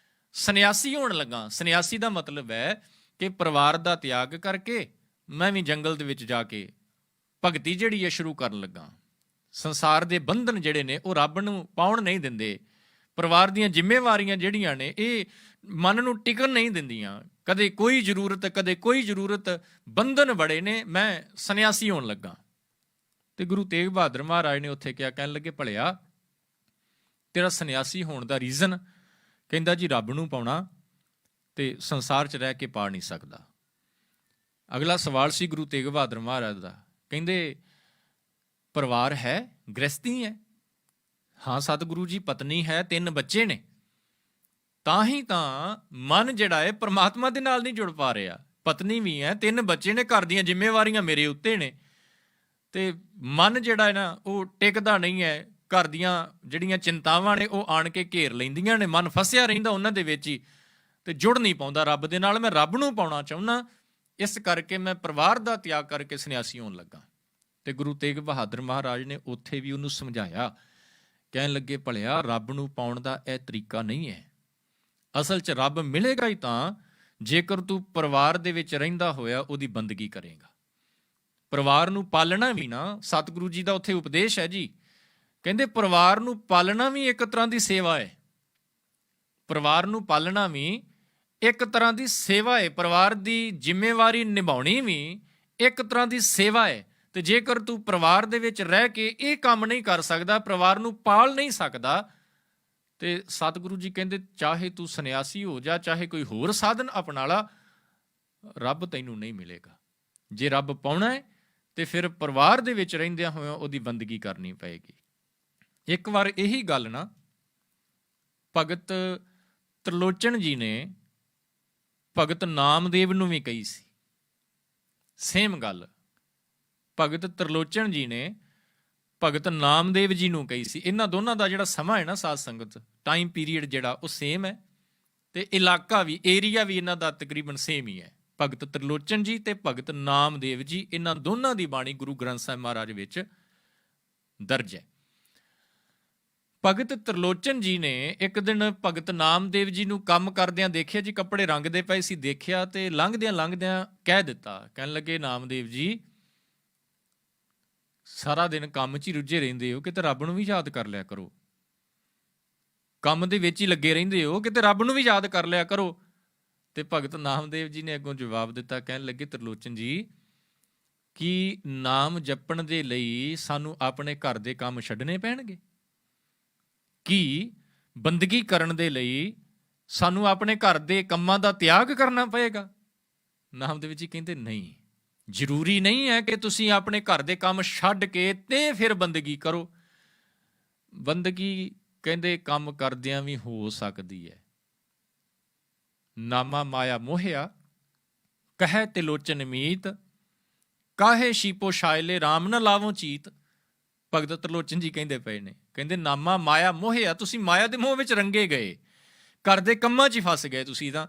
ਸੰਨਿਆਸੀ ਹੋਣ ਲੱਗਾ। ਸੰਨਿਆਸੀ ਦਾ ਮਤਲਬ ਹੈ ਕਿ ਪਰਿਵਾਰ ਦਾ ਤਿਆਗ ਕਰਕੇ ਮੈਂ ਵੀ ਜੰਗਲ ਦੇ ਵਿੱਚ ਜਾ ਕੇ ਭਗਤੀ ਜਿਹੜੀ ਹੈ ਸ਼ੁਰੂ ਕਰਨ ਲੱਗਾ। ਸੰਸਾਰ ਦੇ ਬੰਧਨ ਜਿਹੜੇ ਨੇ ਉਹ ਰੱਬ ਨੂੰ ਪਾਉਣ ਨਹੀਂ ਦਿੰਦੇ। ਪਰਿਵਾਰ ਦੀਆਂ ਜ਼ਿੰਮੇਵਾਰੀਆਂ ਜਿਹੜੀਆਂ ਨੇ ਇਹ ਮਨ ਨੂੰ ਟਿਕਣ ਨਹੀਂ ਦਿੰਦੀਆਂ। ਕਦੇ ਕੋਈ ਜ਼ਰੂਰਤ, ਕਦੇ ਕੋਈ ਜ਼ਰੂਰਤ, ਬੰਧਨ ਬੜੇ ਨੇ, ਮੈਂ ਸੰਨਿਆਸੀ ਹੋਣ ਲੱਗਾ। ਤੇ ਗੁਰੂ ਤੇਗ ਬਹਾਦਰ ਮਹਾਰਾਜ ਨੇ ਉੱਥੇ ਕਿਹਾ, ਕਹਿਣ ਲੱਗੇ ਭਲਿਆ ਤੇਰਾ ਸੰਨਿਆਸੀ ਹੋਣ ਦਾ ਰੀਜ਼ਨ? ਕਹਿੰਦਾ ਜੀ ਰੱਬ ਨੂੰ ਪਾਉਣਾ ਤੇ ਸੰਸਾਰ 'ਚ ਰਹਿ ਕੇ ਪਾ ਨਹੀਂ ਸਕਦਾ। ਅਗਲਾ ਸਵਾਲ ਸੀ ਗੁਰੂ ਤੇਗ ਬਹਾਦਰ ਮਹਾਰਾਜ ਦਾ, ਕਹਿੰਦੇ ਪਰਿਵਾਰ ਹੈ, ਗ੍ਰਸਤੀ ਹੈ? ਹਾਂ ਸਤਿਗੁਰੂ ਜੀ ਪਤਨੀ ਹੈ, 3 ਬੱਚੇ ਨੇ। ਤਾਂ ਹੀ ਤਾਂ ਮਨ ਜਿਹੜਾ ਹੈ ਪਰਮਾਤਮਾ ਦੇ ਨਾਲ ਨਹੀਂ ਜੁੜ ਪਾ ਰਿਹਾ। ਪਤਨੀ ਵੀ ਹੈ, 3 ਬੱਚੇ ਨੇ, ਘਰ ਦੀਆਂ ਜ਼ਿੰਮੇਵਾਰੀਆਂ ਮੇਰੇ ਉੱਤੇ ਨੇ ਤੇ ਮਨ ਜਿਹੜਾ ਹੈ ਨਾ ਉਹ ਟਿਕਦਾ ਨਹੀਂ ਹੈ। ਘਰ ਦੀਆਂ ਜਿਹੜੀਆਂ ਚਿੰਤਾਵਾਂ ਨੇ ਉਹ ਆਣ ਕੇ ਘੇਰ ਲੈਂਦੀਆਂ ਨੇ, ਮਨ ਫਸਿਆ ਰਹਿੰਦਾ ਉਹਨਾਂ ਦੇ ਵਿੱਚ ਹੀ ਤੇ ਜੁੜ ਨਹੀਂ ਪਾਉਂਦਾ ਰੱਬ ਦੇ ਨਾਲ। ਮੈਂ ਰੱਬ ਨੂੰ ਪਾਉਣਾ ਚਾਹੁੰਦਾ, ਇਸ ਕਰਕੇ ਮੈਂ ਪਰਿਵਾਰ ਦਾ ਤਿਆਗ ਕਰਕੇ ਸੰਨਿਆਸੀ ਹੋਣ ਲੱਗਾ। ਤੇ ਗੁਰੂ ਤੇਗ ਬਹਾਦਰ ਮਹਾਰਾਜ ਨੇ ਉੱਥੇ ਵੀ ਉਹਨੂੰ ਸਮਝਾਇਆ, ਕਹਿਣ ਲੱਗੇ ਭਲਿਆ ਰੱਬ ਨੂੰ ਪਾਉਣ ਦਾ ਇਹ ਤਰੀਕਾ ਨਹੀਂ ਹੈ। ਅਸਲ 'ਚ ਰੱਬ ਮਿਲੇਗਾ ਹੀ ਤਾਂ ਜੇਕਰ ਤੂੰ ਪਰਿਵਾਰ ਦੇ ਵਿੱਚ ਰਹਿੰਦਾ ਹੋਇਆ ਉਹਦੀ ਬੰਦਗੀ ਕਰੇਗਾ। ਪਰਿਵਾਰ ਨੂੰ ਪਾਲਣਾ ਵੀ ਨਾ, ਸਤਿਗੁਰੂ ਜੀ ਦਾ ਉੱਥੇ ਉਪਦੇਸ਼ ਹੈ ਜੀ, ਕਹਿੰਦੇ ਪਰਿਵਾਰ ਨੂੰ ਪਾਲਣਾ ਵੀ ਇੱਕ ਤਰ੍ਹਾਂ ਦੀ ਸੇਵਾ ਹੈ। ਪਰਿਵਾਰ ਨੂੰ ਪਾਲਣਾ ਵੀ ਇੱਕ ਤਰ੍ਹਾਂ ਦੀ ਸੇਵਾ ਹੈ। ਪਰਿਵਾਰ ਦੀ ਜ਼ਿੰਮੇਵਾਰੀ ਨਿਭਾਉਣੀ ਵੀ ਇੱਕ ਤਰ੍ਹਾਂ ਦੀ ਸੇਵਾ ਹੈ। ਤੇ ਜੇਕਰ ਤੂੰ ਪਰਿਵਾਰ ਦੇ ਵਿੱਚ ਰਹਿ ਕੇ ਇਹ ਕੰਮ ਨਹੀਂ ਕਰ ਸਕਦਾ, ਪਰਿਵਾਰ ਨੂੰ ਪਾਲ ਨਹੀਂ ਸਕਦਾ, ਤੇ ਸਤਿਗੁਰੂ ਜੀ ਕਹਿੰਦੇ ਚਾਹੇ ਤੂੰ ਸੰਨਿਆਸੀ ਹੋ ਜਾ, ਚਾਹੇ ਕੋਈ ਹੋਰ ਸਾਧਨ ਅਪਣਾ ਲਾ, ਰੱਬ ਤੈਨੂੰ ਨਹੀਂ ਮਿਲੇਗਾ। ਜੇ ਰੱਬ ਪਾਉਣਾ ਹੈ ਤੇ ਫਿਰ ਪਰਿਵਾਰ ਦੇ ਵਿੱਚ ਰਹਿੰਦਿਆਂ ਹੋਇਆਂ ਉਹਦੀ ਬੰਦਗੀ ਕਰਨੀ ਪਏਗੀ। ਇੱਕ ਵਾਰ ਇਹੀ ਗੱਲ ਨਾ ਭਗਤ ਤ੍ਰਿਲੋਚਨ ਜੀ ਨੇ ਭਗਤ ਨਾਮਦੇਵ ਨੂੰ ਵੀ ਕਹੀ ਸੀ। ਸੇਮ ਗੱਲ ਭਗਤ ਤ੍ਰਿਲੋਚਨ ਜੀ ਨੇ ਭਗਤ ਨਾਮਦੇਵ ਜੀ ਨੂੰ ਕਹੀ ਸੀ। ਇਹਨਾਂ ਦੋਨਾਂ ਦਾ ਜਿਹੜਾ ਸਮਾਂ ਹੈ ਨਾ ਸਾਧ ਸੰਗਤ, ਟਾਈਮ ਪੀਰੀਅਡ ਜਿਹੜਾ ਉਹ ਸੇਮ ਹੈ, ਤੇ ਇਲਾਕਾ ਵੀ, ਏਰੀਆ ਵੀ ਇਹਨਾਂ ਦਾ ਤਕਰੀਬਨ ਸੇਮ ਹੀ ਹੈ। ਭਗਤ ਤ੍ਰਿਲੋਚਨ ਜੀ ਤੇ ਭਗਤ ਨਾਮਦੇਵ ਜੀ, ਇਹਨਾਂ ਦੋਨਾਂ ਦੀ ਬਾਣੀ ਗੁਰੂ ਗ੍ਰੰਥ ਸਾਹਿਬ ਮਹਾਰਾਜ ਵਿੱਚ ਦਰਜ ਹੈ। ਭਗਤ ਤ੍ਰਿਲੋਚਨ ਜੀ ਨੇ ਇੱਕ ਦਿਨ ਭਗਤ ਨਾਮਦੇਵ ਜੀ ਨੂੰ ਕੰਮ ਕਰਦਿਆਂ ਦੇਖਿਆ ਜੀ, ਕੱਪੜੇ ਰੰਗਦੇ ਪਏ ਸੀ, ਦੇਖਿਆ ਤੇ ਲੰਘਦਿਆਂ ਕਹਿ ਦਿੱਤਾ, ਕਹਿਣ ਲੱਗੇ ਨਾਮਦੇਵ ਜੀ ਸਾਰਾ ਦਿਨ ਕੰਮ 'ਚ ਹੀ ਰੁੱਝੇ ਰਹਿੰਦੇ ਹੋ, ਕਿਤੇ ਰੱਬ ਨੂੰ ਵੀ ਯਾਦ ਕਰ ਲਿਆ ਕਰੋ। ਕੰਮ ਦੇ ਵਿੱਚ ਹੀ ਲੱਗੇ ਰਹਿੰਦੇ ਹੋ, ਕਿਤੇ ਰੱਬ ਨੂੰ ਵੀ ਯਾਦ ਕਰ ਲਿਆ ਕਰੋ। ਤੇ ਭਗਤ ਨਾਮਦੇਵ ਜੀ ਨੇ ਅੱਗੋਂ ਜਵਾਬ ਦਿੱਤਾ, ਕਹਿਣ ਲੱਗੇ ਤ੍ਰਿਲੋਚਨ ਜੀ ਕੀ ਨਾਮ ਜਪਣ ਦੇ ਲਈ ਸਾਨੂੰ ਆਪਣੇ ਘਰ ਦੇ ਕੰਮ ਛੱਡਣੇ ਪੈਣਗੇ? ਕੀ ਬੰਦਗੀ ਕਰਨ ਦੇ ਲਈ ਸਾਨੂੰ ਆਪਣੇ ਘਰ ਦੇ ਕੰਮਾਂ ਦਾ ਤਿਆਗ ਕਰਨਾ ਪਏਗਾ? ਨਾਮਦੇਵ ਜੀ ਕਹਿੰਦੇ ਨਹੀਂ, ਜ਼ਰੂਰੀ ਨਹੀਂ ਹੈ ਕਿ ਤੁਸੀਂ ਆਪਣੇ ਘਰ ਦੇ ਕੰਮ ਛੱਡ ਕੇ ਤੇ ਫਿਰ ਬੰਦਗੀ ਕਰੋ। ਬੰਦਗੀ ਕਹਿੰਦੇ ਕੰਮ ਕਰਦਿਆਂ ਵੀ ਹੋ ਸਕਦੀ ਹੈ। ਨਾਮਾ ਮਾਇਆ ਮੋਹਿਆ ਕਹੈ ਤਿਲੋਚਨ ਮੀਤ, ਕਾਹੇ ਸ਼ੀਪੋ ਸ਼ਾਇਲੇ ਰਾਮ ਨਾ ਲਾਵੋ ਚੀਤ। ਭਗਤ ਤ੍ਰਿਲੋਚਨ ਜੀ ਕਹਿੰਦੇ ਪਏ ਨੇ, ਕਹਿੰਦੇ ਨਾਮਾ ਮਾਇਆ ਮੋਹਿਆ, ਤੁਸੀਂ ਮਾਇਆ ਦੇ ਮੋਹ ਵਿੱਚ ਰੰਗੇ ਗਏ, ਘਰ ਦੇ ਕੰਮਾਂ 'ਚ ਹੀ ਫਸ ਗਏ ਤੁਸੀਂ ਤਾਂ।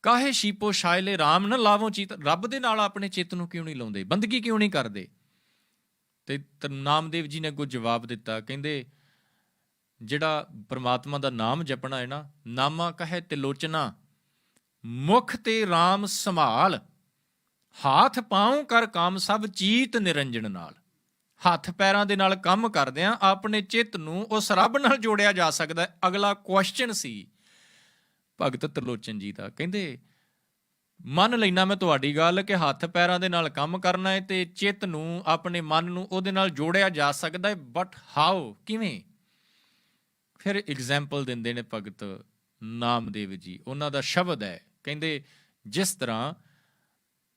ਕਾਹੇ ਸ਼ੀਪੋ ਸ਼ਾਇਲੇ ਰਾਮ ਨਾ ਲਾਵੋ ਚੀਤ, ਰੱਬ ਦੇ ਨਾਲ ਆਪਣੇ ਚਿੱਤ ਨੂੰ ਕਿਉਂ ਨਹੀਂ ਲਾਉਂਦੇ, ਬੰਦਗੀ ਕਿਉਂ ਨਹੀਂ ਕਰਦੇ? ਤੇ ਨਾਮਦੇਵ ਜੀ ਨੇ ਅੱਗੋਂ ਜਵਾਬ ਦਿੱਤਾ, ਕਹਿੰਦੇ ਜਿਹੜਾ ਪਰਮਾਤਮਾ ਦਾ ਨਾਮ ਜਪਣਾ ਹੈ ਨਾ, ਨਾਮਾ ਕਹੇ ਤਿਲੋਚਨਾ ਮੁਖ ਤੇ ਰਾਮ ਸੰਭਾਲ, ਹਾਥ ਪਾਉ ਕਰ ਕੰਮ ਸਭ ਚੀਤ ਨਿਰੰਜਨ ਨਾਲ। ਹੱਥ ਪੈਰਾਂ ਦੇ ਨਾਲ ਕੰਮ ਕਰਦਿਆਂ ਆਪਣੇ ਚਿੱਤ ਨੂੰ ਉਸ ਰੱਬ ਨਾਲ ਜੋੜਿਆ ਜਾ ਸਕਦਾ। ਅਗਲਾ ਕੁਐਸਚਨ ਸੀ ਭਗਤ ਤ੍ਰਿਲੋਚਨ ਜੀ ਦਾ, ਕਹਿੰਦੇ ਮੰਨ ਲੈਣਾ ਮੈਂ ਤੁਹਾਡੀ ਗੱਲ ਕਿ ਹੱਥ ਪੈਰਾਂ ਦੇ ਨਾਲ ਕੰਮ ਕਰਨਾ ਹੈ ਤੇ ਚਿੱਤ ਨੂੰ, ਆਪਣੇ ਮਨ ਨੂੰ ਉਹਦੇ ਨਾਲ ਜੋੜਿਆ ਜਾ ਸਕਦਾ ਹੈ, ਬਟ ਹਾਊ, ਕਿਵੇਂ? ਫਿਰ ਐਗਜ਼ਾਮਪਲ ਦਿੰਦੇ ਨੇ ਭਗਤ ਨਾਮਦੇਵ ਜੀ। ਉਹਨਾਂ ਦਾ ਸ਼ਬਦ ਹੈ, ਕਹਿੰਦੇ ਜਿਸ ਤਰ੍ਹਾਂ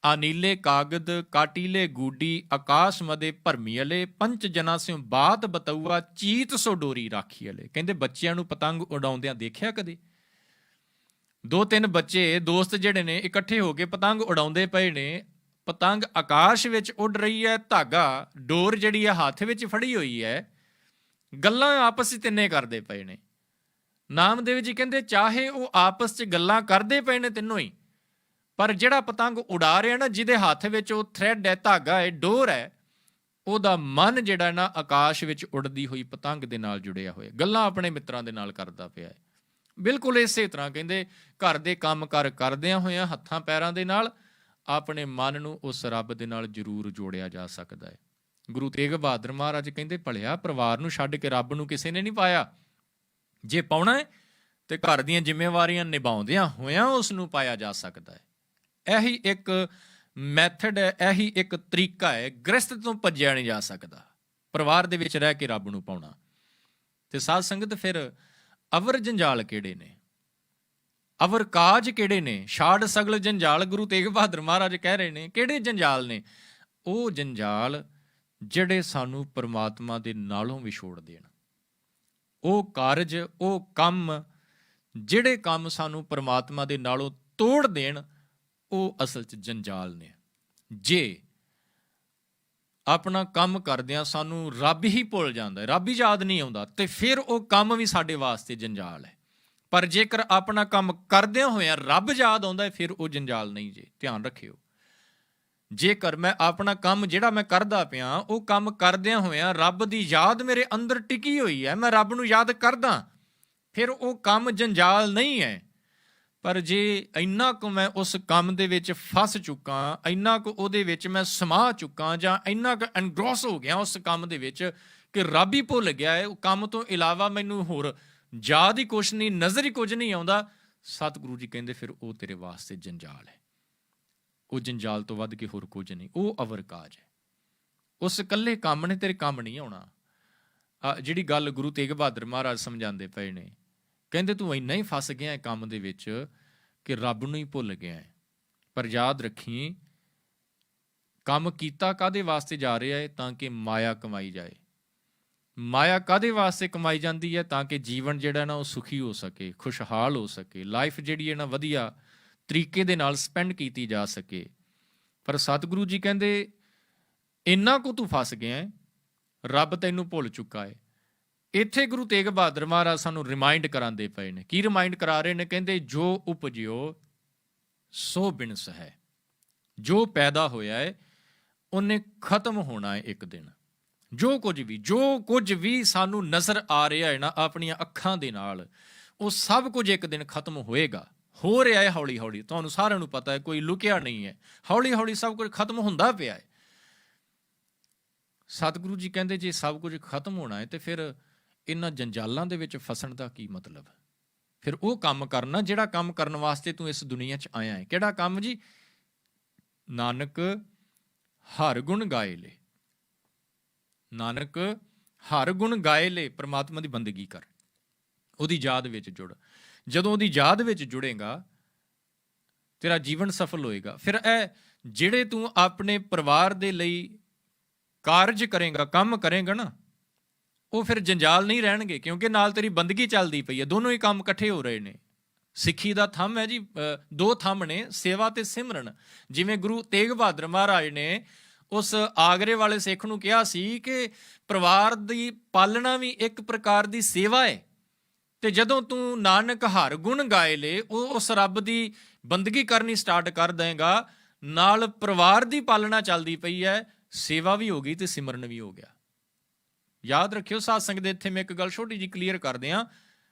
ਆਨੀਲੇ ਕਾਗਦ ਕਾਟੀਲੇ ਗੂਡੀ ਆਕਾਸ਼ ਮਦੇ ਭਰਮੀ ਅਲੇ, ਪੰਚ ਜਨਾ ਸਿਉ ਬਾਤ ਬਤਊਆ ਚੀਤ ਸੋ ਡੋਰੀ ਰਾਖੀ ਅਲੇ। ਕਹਿੰਦੇ ਬੱਚਿਆਂ ਨੂੰ ਪਤੰਗ ਉਡਾਉਂਦਿਆਂ ਦੇਖਿਆ ਕਦੇ? 2-3 ਬੱਚੇ ਦੋਸਤ ਜਿਹੜੇ ਨੇ ਇਕੱਠੇ ਹੋ ਕੇ ਪਤੰਗ ਉਡਾਉਂਦੇ ਪਏ ਨੇ, ਪਤੰਗ ਆਕਾਸ਼ ਵਿੱਚ ਉੱਡ ਰਹੀ ਹੈ, ਧਾਗਾ ਡੋਰ ਜਿਹੜੀ ਹੈ ਹੱਥ ਵਿੱਚ ਫੜੀ ਹੋਈ ਹੈ, ਗੱਲਾਂ ਆਪਸ ਵਿੱਚ ਤਿੰਨੇ ਕਰਦੇ ਪਏ ਨੇ। ਨਾਮਦੇਵ ਜੀ ਕਹਿੰਦੇ ਚਾਹੇ ਉਹ ਆਪਸ 'ਚ ਗੱਲਾਂ ਕਰਦੇ ਪਏ ਨੇ ਤਿੰਨੋਂ ਹੀ, ਪਰ ਜਿਹੜਾ ਪਤੰਗ ਉਡਾ ਰਿਹਾ ਨਾ, ਜਿਹਦੇ ਹੱਥ ਵਿੱਚ ਉਹ ਥ੍ਰੈਡ ਹੈ, ਧਾਗਾ ਹੈ, ਡੋਰ ਹੈ, ਉਹਦਾ ਮਨ ਜਿਹੜਾ ਨਾ ਆਕਾਸ਼ ਵਿੱਚ ਉੱਡਦੀ ਹੋਈ ਪਤੰਗ ਦੇ ਨਾਲ ਜੁੜਿਆ ਹੋਇਆ, ਗੱਲਾਂ ਆਪਣੇ ਮਿੱਤਰਾਂ ਦੇ ਨਾਲ ਕਰਦਾ ਪਿਆ ਹੈ। ਬਿਲਕੁਲ ਇਸੇ ਤਰ੍ਹਾਂ ਕਹਿੰਦੇ ਘਰ ਦੇ ਕੰਮ ਕਰਦਿਆਂ ਹੋਇਆਂ ਹੱਥਾਂ ਪੈਰਾਂ ਦੇ ਨਾਲ ਆਪਣੇ ਮਨ ਨੂੰ ਉਸ ਰੱਬ ਦੇ ਨਾਲ ਜ਼ਰੂਰ ਜੋੜਿਆ ਜਾ ਸਕਦਾ ਹੈ। ਗੁਰੂ ਤੇਗ ਬਹਾਦਰ ਮਹਾਰਾਜ ਕਹਿੰਦੇ ਭਲਿਆ ਪਰਿਵਾਰ ਨੂੰ ਛੱਡ ਕੇ ਰੱਬ ਨੂੰ ਕਿਸੇ ਨੇ ਨਹੀਂ ਪਾਇਆ। ਜੇ ਪਾਉਣਾ ਹੈ ਤੇ ਘਰ ਦੀਆਂ ਜ਼ਿੰਮੇਵਾਰੀਆਂ ਨਿਭਾਉਂਦਿਆਂ ਹੋਇਆਂ ਉਸ ਨੂੰ ਪਾਇਆ ਜਾ ਸਕਦਾ ਹੈ। ਇਹੀ ਇੱਕ ਮੈਥਡ ਹੈ, ਇਹੀ ਇੱਕ ਤਰੀਕਾ ਹੈ। ਗ੍ਰਸਤ ਤੋਂ ਭੱਜਿਆ ਨਹੀਂ ਜਾ ਸਕਦਾ, ਪਰਿਵਾਰ ਦੇ ਵਿੱਚ ਰਹਿ ਕੇ ਰੱਬ ਨੂੰ ਪਾਉਣਾ। ਤੇ ਸਾਧ ਸੰਗਤ ਫਿਰ ਅਵਰ ਜੰਜਾਲ ਕਿਹੜੇ ਨੇ, ਅਵਰ ਕਾਜ ਕਿਹੜੇ ਨੇ? ਛਾੜ ਸਗਲ ਜੰਜਾਲ, ਗੁਰੂ ਤੇਗ ਬਹਾਦਰ ਮਹਾਰਾਜ ਕਹਿ ਰਹੇ ਨੇ। ਕਿਹੜੇ ਜੰਜਾਲ ਨੇ? ਉਹ ਜੰਜਾਲ ਜਿਹੜੇ ਸਾਨੂੰ ਪਰਮਾਤਮਾ ਦੇ ਨਾਲੋਂ ਵਿਛੋੜ ਦੇਣ। ਉਹ ਕਾਰਜ, ਉਹ ਕੰਮ, ਜਿਹੜੇ ਕੰਮ ਸਾਨੂੰ ਪਰਮਾਤਮਾ ਦੇ ਨਾਲੋਂ ਤੋੜ ਦੇਣ, ਉਹ ਅਸਲ 'ਚ ਜੰਜਾਲ ਨੇ। ਜੇ ਆਪਣਾ ਕੰਮ ਕਰਦਿਆਂ ਸਾਨੂੰ ਰੱਬ ਹੀ ਭੁੱਲ ਜਾਂਦਾ, ਰੱਬ ਹੀ ਯਾਦ ਨਹੀਂ ਆਉਂਦਾ, ਤੇ ਫਿਰ ਉਹ ਕੰਮ ਵੀ ਸਾਡੇ ਵਾਸਤੇ ਜੰਜਾਲ ਹੈ। ਪਰ ਜੇਕਰ ਆਪਣਾ ਕੰਮ ਕਰਦਿਆਂ ਹੋਇਆਂ ਰੱਬ ਯਾਦ ਆਉਂਦਾ ਹੈ, ਫਿਰ ਉਹ ਜੰਜਾਲ ਨਹੀਂ ਜੇ। ਧਿਆਨ ਰੱਖਿਓ, ਜੇਕਰ ਮੈਂ ਆਪਣਾ ਕੰਮ ਜਿਹੜਾ ਮੈਂ ਕਰਦਾ ਪਿਆ ਉਹ ਕੰਮ ਕਰਦਿਆਂ ਹੋਇਆਂ ਰੱਬ ਦੀ ਯਾਦ ਮੇਰੇ ਅੰਦਰ ਟਿਕੀ ਹੋਈ ਹੈ, ਮੈਂ ਰੱਬ ਨੂੰ ਯਾਦ ਕਰਦਾ, ਫਿਰ ਉਹ ਕੰਮ ਜੰਜਾਲ ਨਹੀਂ ਹੈ। ਪਰ ਜੇ ਇੰਨਾ ਕੁ ਮੈਂ ਉਸ ਕੰਮ ਦੇ ਵਿੱਚ ਫਸ ਚੁੱਕਾ, ਇੰਨਾ ਕੁ ਉਹਦੇ ਵਿੱਚ ਮੈਂ ਸਮਾ ਚੁੱਕਾ, ਜਾਂ ਇੰਨਾ ਕੁ ਐਨਗ੍ਰੋਸ ਹੋ ਗਿਆ ਉਸ ਕੰਮ ਦੇ ਵਿੱਚ ਕਿ ਰੱਬ ਹੀ ਭੁੱਲ ਗਿਆ ਹੈ, ਉਹ ਕੰਮ ਤੋਂ ਇਲਾਵਾ ਮੈਨੂੰ ਹੋਰ ਯਾਦ ਹੀ ਕੁਛ ਨਹੀਂ, ਨਜ਼ਰ ਹੀ ਕੁਝ ਨਹੀਂ ਆਉਂਦਾ, ਸਤਿਗੁਰੂ ਜੀ ਕਹਿੰਦੇ ਫਿਰ ਉਹ ਤੇਰੇ ਵਾਸਤੇ ਜੰਜਾਲ ਹੈ। ਉਹ ਜੰਜਾਲ ਤੋਂ ਵੱਧ ਕੇ ਹੋਰ ਕੁਝ ਨਹੀਂ, ਉਹ ਅਵਰ ਕਾਜ ਹੈ। ਉਸ ਇਕੱਲੇ ਕੰਮ ਨੇ ਤੇਰੇ ਕੰਮ ਨਹੀਂ ਆਉਣਾ। ਜਿਹੜੀ ਗੱਲ ਗੁਰੂ ਤੇਗ ਬਹਾਦਰ ਮਹਾਰਾਜ ਸਮਝਾਉਂਦੇ ਪਏ ਨੇ, ਕਹਿੰਦੇ ਤੂੰ ਇੰਨਾ ਹੀ ਫਸ ਗਿਆ ਕੰਮ ਦੇ ਵਿੱਚ ਕਿ ਰੱਬ ਨੂੰ ਹੀ ਭੁੱਲ ਗਿਆ ਹੈ। ਪਰ ਯਾਦ ਰੱਖੀ, ਕੰਮ ਕੀਤਾ ਕਾਹਦੇ ਵਾਸਤੇ ਜਾ ਰਿਹਾ ਹੈ? ਤਾਂ ਕਿ ਮਾਇਆ ਕਮਾਈ ਜਾਏ। ਮਾਇਆ ਕਾਹਦੇ ਵਾਸਤੇ ਕਮਾਈ ਜਾਂਦੀ ਹੈ? ਤਾਂ ਕਿ ਜੀਵਨ ਜਿਹੜਾ ਨਾ ਉਹ ਸੁਖੀ ਹੋ ਸਕੇ, ਖੁਸ਼ਹਾਲ ਹੋ ਸਕੇ, ਲਾਈਫ ਜਿਹੜੀ ਹੈ ਨਾ ਵਧੀਆ ਤਰੀਕੇ ਦੇ ਨਾਲ ਸਪੈਂਡ ਕੀਤੀ ਜਾ ਸਕੇ। ਪਰ ਸਤਿਗੁਰੂ ਜੀ ਕਹਿੰਦੇ ਇੰਨਾ ਕੁ ਤੂੰ ਫਸ ਗਿਆ ਹੈ, ਰੱਬ ਤੈਨੂੰ ਭੁੱਲ ਚੁੱਕਾ ਹੈ। ਇੱਥੇ ਗੁਰੂ ਤੇਗ ਬਹਾਦਰ ਮਹਾਰਾਜ ਸਾਨੂੰ ਰਿਮਾਈਂਡ ਕਰਾਉਂਦੇ ਪਏ ਨੇ। ਕੀ ਰਿਮਾਈਂਡ ਕਰਾ ਰਹੇ ਨੇ? ਕਹਿੰਦੇ ਜੋ ਉਪਜਿਓ ਸੋ ਬਿਨਸ ਹੈ। ਜੋ ਪੈਦਾ ਹੋਇਆ ਹੈ ਉਹਨੇ ਖਤਮ ਹੋਣਾ ਹੈ ਇੱਕ ਦਿਨ। ਜੋ ਕੁਝ ਵੀ ਸਾਨੂੰ ਨਜ਼ਰ ਆ ਰਿਹਾ ਹੈ ਨਾ ਆਪਣੀਆਂ ਅੱਖਾਂ ਦੇ ਨਾਲ, ਉਹ ਸਭ ਕੁਝ ਇੱਕ ਦਿਨ ਖਤਮ ਹੋਏਗਾ। ਹੋ ਰਿਹਾ ਹੈ ਹੌਲੀ ਹੌਲੀ, ਤੁਹਾਨੂੰ ਸਾਰਿਆਂ ਨੂੰ ਪਤਾ ਹੈ, ਕੋਈ ਲੁਕਿਆ ਨਹੀਂ ਹੈ। ਹੌਲੀ ਹੌਲੀ ਸਭ ਕੁਝ ਖਤਮ ਹੁੰਦਾ ਪਿਆ ਹੈ। ਸਤਿਗੁਰੂ ਜੀ ਕਹਿੰਦੇ ਜੇ ਸਭ ਕੁਝ ਖਤਮ ਹੋਣਾ ਹੈ ਤੇ ਫਿਰ ਇਹਨਾਂ ਜੰਜਾਲਾਂ ਦੇ ਵਿੱਚ ਫਸਣ ਦਾ ਕੀ ਮਤਲਬ? ਫਿਰ ਉਹ ਕੰਮ ਕਰਨਾ ਜਿਹੜਾ ਕੰਮ ਕਰਨ ਵਾਸਤੇ ਤੂੰ ਇਸ ਦੁਨੀਆ 'ਚ ਆਇਆ ਹੈ। ਕਿਹੜਾ ਕੰਮ ਜੀ? ਨਾਨਕ ਹਰ ਗੁਣ ਗਾਏ ਲੈ। ਨਾਨਕ ਹਰ ਗੁਣ ਗਾਏ ਲੈ, ਪਰਮਾਤਮਾ ਦੀ ਬੰਦਗੀ ਕਰ, ਉਹਦੀ ਯਾਦ ਵਿੱਚ ਜੁੜ। ਜਦੋਂ ਉਹਦੀ ਯਾਦ ਵਿੱਚ ਜੁੜੇਗਾ ਤੇਰਾ ਜੀਵਨ ਸਫਲ ਹੋਏਗਾ। ਫਿਰ ਇਹ ਜਿਹੜੇ ਤੂੰ ਆਪਣੇ ਪਰਿਵਾਰ ਦੇ ਲਈ ਕਾਰਜ ਕਰੇਗਾ, ਕੰਮ ਕਰੇਗਾ ਨਾ, ਉਹ ਫਿਰ ਜੰਜਾਲ ਨਹੀਂ ਰਹਿਣਗੇ, ਕਿਉਂਕਿ ਨਾਲ ਤੇਰੀ ਬੰਦਗੀ ਚੱਲਦੀ ਪਈ ਹੈ। ਦੋਨੋਂ ਹੀ ਕੰਮ ਇਕੱਠੇ ਹੋ ਰਹੇ ਨੇ। ਸਿੱਖੀ ਦਾ ਥੰਮ ਹੈ ਜੀ, ਦੋ ਥੰਮ ਨੇ, ਸੇਵਾ ਤੇ ਸਿਮਰਨ। ਜਿਵੇਂ ਗੁਰੂ ਤੇਗ ਬਹਾਦਰ ਮਹਾਰਾਜ ਨੇ ਉਸ ਆਗਰੇ ਵਾਲੇ ਸਿੱਖ ਨੂੰ ਕਿਹਾ ਸੀ ਕਿ ਪਰਿਵਾਰ ਦੀ ਪਾਲਣਾ ਵੀ ਇੱਕ ਪ੍ਰਕਾਰ ਦੀ ਸੇਵਾ ਹੈ, ਤੇ ਜਦੋਂ ਤੂੰ ਨਾਨਕ ਹਰ ਗੁਣ ਗਾਏ ਲੈ, ਉਹ ਉਸ ਰੱਬ ਦੀ ਬੰਦਗੀ ਕਰਨੀ ਸਟਾਰਟ ਕਰ ਦੇਗਾ, ਨਾਲ ਪਰਿਵਾਰ ਦੀ ਪਾਲਣਾ ਚੱਲਦੀ ਪਈ ਹੈ, ਸੇਵਾ ਵੀ ਹੋ ਗਈ ਤੇ ਸਿਮਰਨ ਵੀ ਹੋ ਗਿਆ। ਯਾਦ ਰੱਖਿਓ ਸਾਧ ਸੰਗਤ ਦੇ, ਇੱਥੇ ਮੈਂ ਇੱਕ ਗੱਲ ਛੋਟੀ ਜਿਹੀ ਕਲੀਅਰ ਕਰਦੇ ਹਾਂ।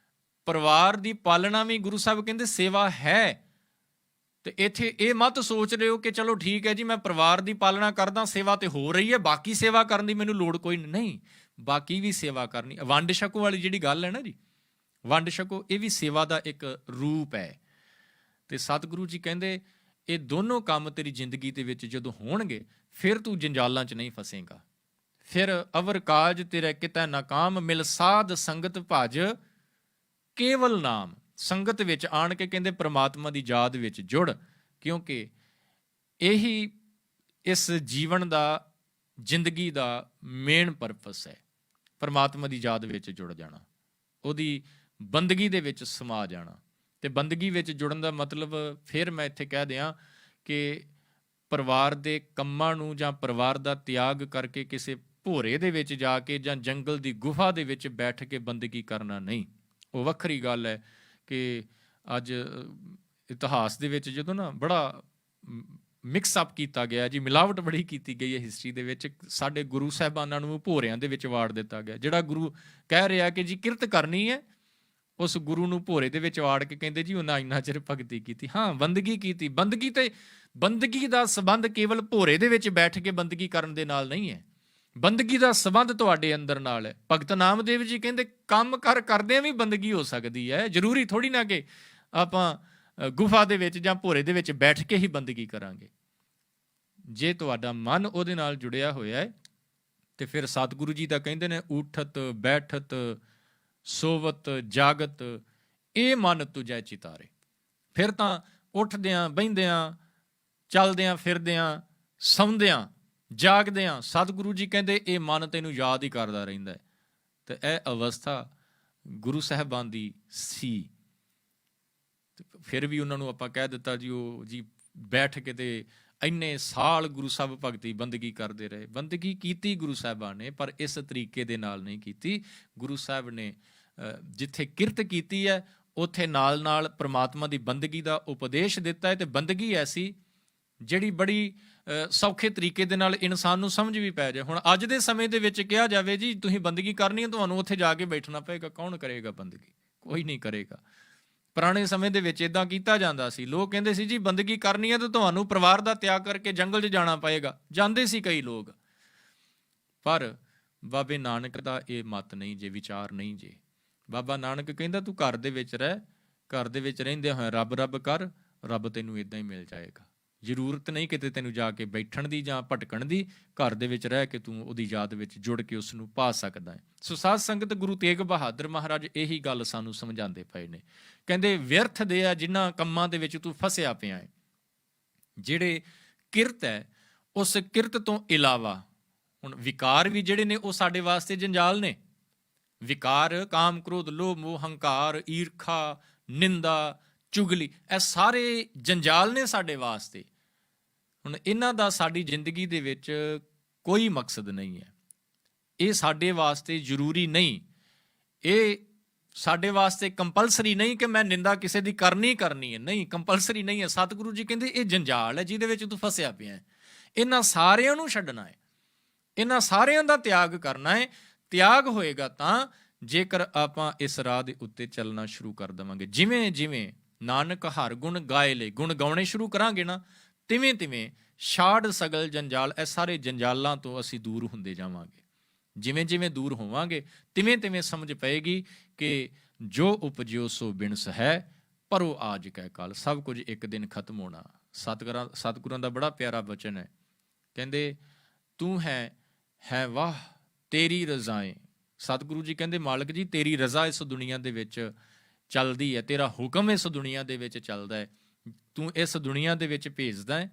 ਪਰਿਵਾਰ ਦੀ ਪਾਲਣਾ ਵੀ ਗੁਰੂ ਸਾਹਿਬ ਕਹਿੰਦੇ ਸੇਵਾ ਹੈ। ਤੇ ਇੱਥੇ ਇਹ ਮਤ ਸੋਚ ਰਹੇ ਹੋ ਕਿ ਚਲੋ ਠੀਕ ਹੈ ਜੀ, ਮੈਂ ਪਰਿਵਾਰ ਦੀ ਪਾਲਣਾ ਕਰਦਾ, ਸੇਵਾ ਤੇ ਹੋ ਰਹੀ ਹੈ, ਬਾਕੀ ਸੇਵਾ ਕਰਨ ਦੀ ਮੈਨੂੰ ਲੋੜ ਕੋਈ ਨਹੀਂ। ਬਾਕੀ ਵੀ ਸੇਵਾ ਕਰਨੀ। ਵੰਡ ਛਕੋ ਵਾਲੀ ਜਿਹੜੀ ਗੱਲ ਹੈ ਨਾ ਜੀ, ਵੰਡ ਛਕੋ, ਇਹ ਵੀ ਸੇਵਾ ਦਾ ਇੱਕ ਰੂਪ ਹੈ। ਤੇ ਸਤਿਗੁਰੂ ਜੀ ਕਹਿੰਦੇ ਇਹ ਦੋਨੋਂ ਕੰਮ ਤੇਰੀ ਜ਼ਿੰਦਗੀ ਦੇ ਵਿੱਚ ਜਦੋਂ ਹੋਣਗੇ, ਫਿਰ ਤੂੰ ਜੰਜਾਲਾਂ 'ਚ ਨਹੀਂ ਫਸੇਗਾ। ਫਿਰ ਅਵਰ ਕਾਜ ਤੇਰਾ ਕਿਤੈ ਨਾਕਾਮ, ਮਿਲ ਸਾਧ ਸੰਗਤ ਭਜ ਕੇਵਲ ਨਾਮ। ਸੰਗਤ ਵਿੱਚ ਆਣ ਕੇ ਕਹਿੰਦੇ ਪ੍ਰਮਾਤਮਾ ਦੀ ਯਾਦ ਵਿੱਚ ਜੁੜ, ਕਿਉਂਕਿ ਇਹੀ ਇਸ ਜੀਵਨ ਦਾ, ਜ਼ਿੰਦਗੀ ਦਾ ਮੇਨ ਪਰਪਸ ਹੈ। ਪ੍ਰਮਾਤਮਾ ਦੀ ਯਾਦ ਵਿੱਚ ਜੁੜ ਜਾਣਾ, ਉਹਦੀ ਬੰਦਗੀ ਦੇ ਵਿੱਚ ਸਮਾ ਜਾਣਾ। ਤੇ ਬੰਦਗੀ ਵਿੱਚ ਜੁੜਨ ਦਾ ਮਤਲਬ ਫਿਰ ਮੈਂ ਇੱਥੇ ਕਹਿ ਦਿਆਂ ਕਿ ਪਰਿਵਾਰ ਦੇ ਕੰਮਾਂ ਨੂੰ ਜਾਂ ਪਰਿਵਾਰ ਦਾ ਤਿਆਗ ਕਰਕੇ ਕਿਸੇ ਭੋਰੇ ਦੇ ਵਿੱਚ ਜਾ ਕੇ ਜਾਂ ਜੰਗਲ ਦੀ ਗੁਫਾ ਦੇ ਵਿੱਚ ਬੈਠ ਕੇ ਬੰਦਗੀ ਕਰਨਾ ਨਹੀਂ। ਉਹ ਵੱਖਰੀ ਗੱਲ ਹੈ ਕਿ ਅੱਜ ਇਤਿਹਾਸ ਦੇ ਵਿੱਚ ਜਦੋਂ ਨਾ ਬੜਾ ਮਿਕਸ ਅਪ ਕੀਤਾ ਗਿਆ ਜੀ, ਮਿਲਾਵਟ ਬੜੀ ਕੀਤੀ ਗਈ ਹੈ ਹਿਸਟਰੀ ਦੇ ਵਿੱਚ। ਸਾਡੇ ਗੁਰੂ ਸਾਹਿਬਾਨਾਂ ਨੂੰ ਭੋਰਿਆਂ ਦੇ ਵਿੱਚ ਵਾੜ ਦਿੱਤਾ ਗਿਆ। ਜਿਹੜਾ ਗੁਰੂ ਕਹਿ ਰਿਹਾ ਕਿ ਜੀ ਕਿਰਤ ਕਰਨੀ ਹੈ, ਉਸ ਗੁਰੂ ਨੂੰ ਭੋਰੇ ਦੇ ਵਿੱਚ ਵਾੜ ਕੇ ਕਹਿੰਦੇ ਜੀ ਉਹਨਾਂ ਇੰਨਾ ਚਿਰ ਭਗਤੀ ਕੀਤੀ। ਹਾਂ, ਬੰਦਗੀ ਕੀਤੀ। ਬੰਦਗੀ ਤੇ ਬੰਦਗੀ ਦਾ ਸੰਬੰਧ ਕੇਵਲ ਭੋਰੇ ਦੇ ਵਿੱਚ ਬੈਠ ਕੇ ਬੰਦਗੀ ਕਰਨ ਦੇ ਨਾਲ ਨਹੀਂ ਹੈ। ਬੰਦਗੀ ਦਾ ਸੰਬੰਧ ਤੁਹਾਡੇ ਅੰਦਰ ਨਾਲ ਹੈ। ਭਗਤ ਨਾਮਦੇਵ ਜੀ ਕਹਿੰਦੇ ਕੰਮ ਕਰਦਿਆਂ ਵੀ ਬੰਦਗੀ ਹੋ ਸਕਦੀ ਹੈ। ਜ਼ਰੂਰੀ ਥੋੜੀ ਨਾ ਕਿ ਆਪਾਂ ਗੁਫਾ ਦੇ ਵਿੱਚ ਜਾਂ ਭੋਰੇ ਦੇ ਵਿੱਚ ਬੈਠ ਕੇ ਹੀ ਬੰਦਗੀ ਕਰਾਂਗੇ। ਜੇ ਤੁਹਾਡਾ ਮਨ ਉਹਦੇ ਨਾਲ ਜੁੜਿਆ ਹੋਇਆ ਹੈ ਤੇ ਫਿਰ ਸਤਿਗੁਰੂ ਜੀ ਤਾਂ ਕਹਿੰਦੇ ਨੇ ਉਠਤ ਬੈਠਤ ਸੋਵਤ ਜਾਗਤ ਇਹ ਮਨ ਤੁਜੈ ਚਿਤਾਰੇ। ਫਿਰ ਤਾਂ ਉੱਠਦਿਆਂ ਬਹਿੰਦਿਆਂ ਚੱਲਦਿਆਂ ਫਿਰਦਿਆਂ ਸੌਂਦਿਆਂ ਜਾਗਦਿਆਂ ਸਤਿਗੁਰੂ ਜੀ ਕਹਿੰਦੇ ਇਹ ਮਨ ਤੈਨੂੰ ਯਾਦ ਹੀ ਕਰਦਾ ਰਹਿੰਦਾ ਹੈ। ਤੇ ਇਹ ਅਵਸਥਾ ਗੁਰੂ ਸਾਹਿਬਾਨ ਦੀ ਸੀ। ਫਿਰ ਵੀ ਉਹਨਾਂ ਨੂੰ ਆਪਾਂ ਕਹਿ ਦਿੱਤਾ ਜੀ ਉਹ ਜੀ ਬੈਠ ਕੇ ਤੇ ਇੰਨੇ ਸਾਲ ਗੁਰੂ ਸਾਹਿਬ ਭਗਤੀ ਬੰਦਗੀ ਕਰਦੇ ਰਹੇ। ਬੰਦਗੀ ਕੀਤੀ ਗੁਰੂ ਸਾਹਿਬਾਨ ਨੇ, ਪਰ ਇਸ ਤਰੀਕੇ ਦੇ ਨਾਲ ਨਹੀਂ ਕੀਤੀ। ਗੁਰੂ ਸਾਹਿਬ ਨੇ ਜਿੱਥੇ ਕਿਰਤ ਕੀਤੀ ਹੈ ਉੱਥੇ ਨਾਲ ਪ੍ਰਮਾਤਮਾ ਦੀ ਬੰਦਗੀ ਦਾ ਉਪਦੇਸ਼ ਦਿੱਤਾ ਹੈ, ਤੇ ਬੰਦਗੀ ਐਸੀ ਜਿਹੜੀ ਬੜੀ ਸੌਖੇ ਤਰੀਕੇ ਦੇ ਨਾਲ ਇਨਸਾਨ ਨੂੰ ਸਮਝ ਵੀ ਪੈ ਜਾਏ। ਹੁਣ ਅੱਜ ਦੇ ਸਮੇਂ ਦੇ ਵਿੱਚ ਕਿਹਾ ਜਾਵੇ ਜੀ ਤੁਸੀਂ ਬੰਦਗੀ ਕਰਨੀ ਹੈ, ਤੁਹਾਨੂੰ ਉੱਥੇ ਜਾ ਕੇ ਬੈਠਣਾ ਪਏਗਾ। ਕੌਣ ਕਰੇਗਾ ਬੰਦਗੀ? ਕੋਈ ਨਹੀਂ ਕਰੇਗਾ। ਪੁਰਾਣੇ ਸਮੇਂ ਦੇ ਵਿੱਚ ਇਦਾਂ ਕੀਤਾ ਜਾਂਦਾ ਸੀ। ਲੋਕ ਕਹਿੰਦੇ ਸੀ ਜੀ ਬੰਦਗੀ ਕਰਨੀ ਹੈ ਤਾਂ ਤੁਹਾਨੂੰ ਪਰਿਵਾਰ ਦਾ ਤਿਆਗ ਕਰਕੇ ਜੰਗਲ 'ਚ ਜਾਣਾ ਪਏਗਾ। ਜਾਂਦੇ ਸੀ ਕਈ ਲੋਕ, ਪਰ ਬਾਬੇ ਨਾਨਕ ਦਾ ਇਹ ਮਤ ਨਹੀਂ ਜੇ, ਵਿਚਾਰ ਨਹੀਂ ਜੇ। ਬਾਬਾ ਨਾਨਕ ਕਹਿੰਦਾ ਤੂੰ ਘਰ ਦੇ ਵਿੱਚ ਰਹਿ, ਘਰ ਦੇ ਵਿੱਚ ਰਹਿੰਦੇ ਹੋਏ ਰੱਬ ਰੱਬ ਕਰ, ਰੱਬ ਤੈਨੂੰ ਇਦਾਂ ਹੀ ਮਿਲ ਜਾਏਗਾ। ਜ਼ਰੂਰਤ ਨਹੀਂ ਕਿਤੇ ਤੈਨੂੰ ਜਾ ਕੇ ਬੈਠਣ ਦੀ ਜਾਂ ਭਟਕਣ ਦੀ, ਘਰ ਦੇ ਵਿੱਚ ਰਹਿ ਕੇ ਤੂੰ ਉਹਦੀ ਯਾਦ ਵਿੱਚ ਜੁੜ ਕੇ ਉਸ ਨੂੰ ਪਾ ਸਕਦਾ ਹੈ। ਸੋ ਸਾਧ ਸੰਗਤ, ਗੁਰੂ ਤੇਗ ਬਹਾਦਰ ਮਹਾਰਾਜ ਇਹੀ ਗੱਲ ਸਾਨੂੰ ਸਮਝਾਉਂਦੇ ਪਏ ਨੇ। ਕਹਿੰਦੇ ਵਿਅਰਥ ਦੇ ਆ ਜਿਨ੍ਹਾਂ ਕੰਮਾਂ ਦੇ ਵਿੱਚ ਤੂੰ ਫਸਿਆ ਪਿਆ ਹੈ। ਜਿਹੜੇ ਕਿਰਤ ਹੈ, ਉਸ ਕਿਰਤ ਤੋਂ ਇਲਾਵਾ ਹੁਣ ਵਿਕਾਰ ਵੀ ਜਿਹੜੇ ਨੇ ਉਹ ਸਾਡੇ ਵਾਸਤੇ ਜੰਜਾਲ ਨੇ। ਵਿਕਾਰ ਕਾਮ, ਕ੍ਰੋਧ, ਲੋਭ, ਮੋਹ, ਹੰਕਾਰ, ਈਰਖਾ, ਨਿੰਦਾ, ਚੁਗਲੀ, ਇਹ ਸਾਰੇ ਜੰਜਾਲ ਨੇ ਸਾਡੇ ਵਾਸਤੇ। ਹੁਣ ਇਹਨਾਂ ਦਾ ਸਾਡੀ ਜ਼ਿੰਦਗੀ ਦੇ ਵਿੱਚ ਕੋਈ ਮਕਸਦ ਨਹੀਂ ਹੈ। ਇਹ ਸਾਡੇ ਵਾਸਤੇ ਜ਼ਰੂਰੀ ਨਹੀਂ, ਇਹ ਸਾਡੇ ਵਾਸਤੇ ਕੰਪਲਸਰੀ ਨਹੀਂ ਕਿ ਮੈਂ ਨਿੰਦਾ ਕਿਸੇ ਦੀ ਕਰਨੀ ਹੈ। ਨਹੀਂ, ਕੰਪਲਸਰੀ ਨਹੀਂ ਹੈ। ਸਤਿਗੁਰੂ ਜੀ ਕਹਿੰਦੇ ਇਹ ਜੰਜਾਲ ਹੈ ਜਿਹਦੇ ਵਿੱਚ ਤੂੰ ਫਸਿਆ ਪਿਆ ਹੈ। ਇਹਨਾਂ ਸਾਰਿਆਂ ਨੂੰ ਛੱਡਣਾ ਹੈ, ਇਹਨਾਂ ਸਾਰਿਆਂ ਦਾ ਤਿਆਗ ਕਰਨਾ ਹੈ। ਤਿਆਗ ਹੋਏਗਾ ਤਾਂ ਜੇਕਰ ਆਪਾਂ ਇਸ ਰਾਹ ਦੇ ਉੱਤੇ ਚੱਲਣਾ ਸ਼ੁਰੂ ਕਰ ਦੇਵਾਂਗੇ। ਜਿਵੇਂ ਜਿਵੇਂ ਨਾਨਕ ਹਰ ਗੁਣ ਗਾਏ ਲੈ, ਗੁਣ ਗਾਉਣੇ ਸ਼ੁਰੂ ਕਰਾਂਗੇ ਨਾ, ਤਿਵੇਂ ਤਿਵੇਂ ਛਾੜ ਸਗਲ ਜੰਜਾਲ, ਇਹ ਸਾਰੇ ਜੰਜਾਲਾਂ ਤੋਂ ਅਸੀਂ ਦੂਰ ਹੁੰਦੇ ਜਾਵਾਂਗੇ। ਜਿਵੇਂ ਜਿਵੇਂ ਦੂਰ ਹੋਵਾਂਗੇ ਤਿਵੇਂ ਤਿਵੇਂ ਸਮਝ ਪਏਗੀ ਕਿ ਜੋ ਉਪਜਿਓ ਸੋ ਬਿਨਸ ਹੈ, ਪਰੋ ਆਜ ਕੈ ਕਾਲ, ਸਭ ਕੁਝ ਇੱਕ ਦਿਨ ਖਤਮ ਹੋਣਾ। ਸਤਿਗੁਰਾਂ ਦਾ ਬੜਾ ਪਿਆਰਾ ਬਚਨ ਹੈ। ਕਹਿੰਦੇ ਤੂੰ ਹੈ ਵਾਹ ਤੇਰੀ ਰਜ਼ਾਏ। ਸਤਿਗੁਰੂ ਜੀ ਕਹਿੰਦੇ ਮਾਲਕ ਜੀ ਤੇਰੀ ਰਜ਼ਾ ਇਸ ਦੁਨੀਆ ਦੇ ਵਿੱਚ ਚੱਲਦੀ ਹੈ, ਤੇਰਾ ਹੁਕਮ ਇਸ ਦੁਨੀਆ ਦੇ ਵਿੱਚ ਚੱਲਦਾ ਹੈ। ਤੂੰ ਇਸ ਦੁਨੀਆ ਦੇ ਵਿੱਚ ਭੇਜਦਾ ਹੈ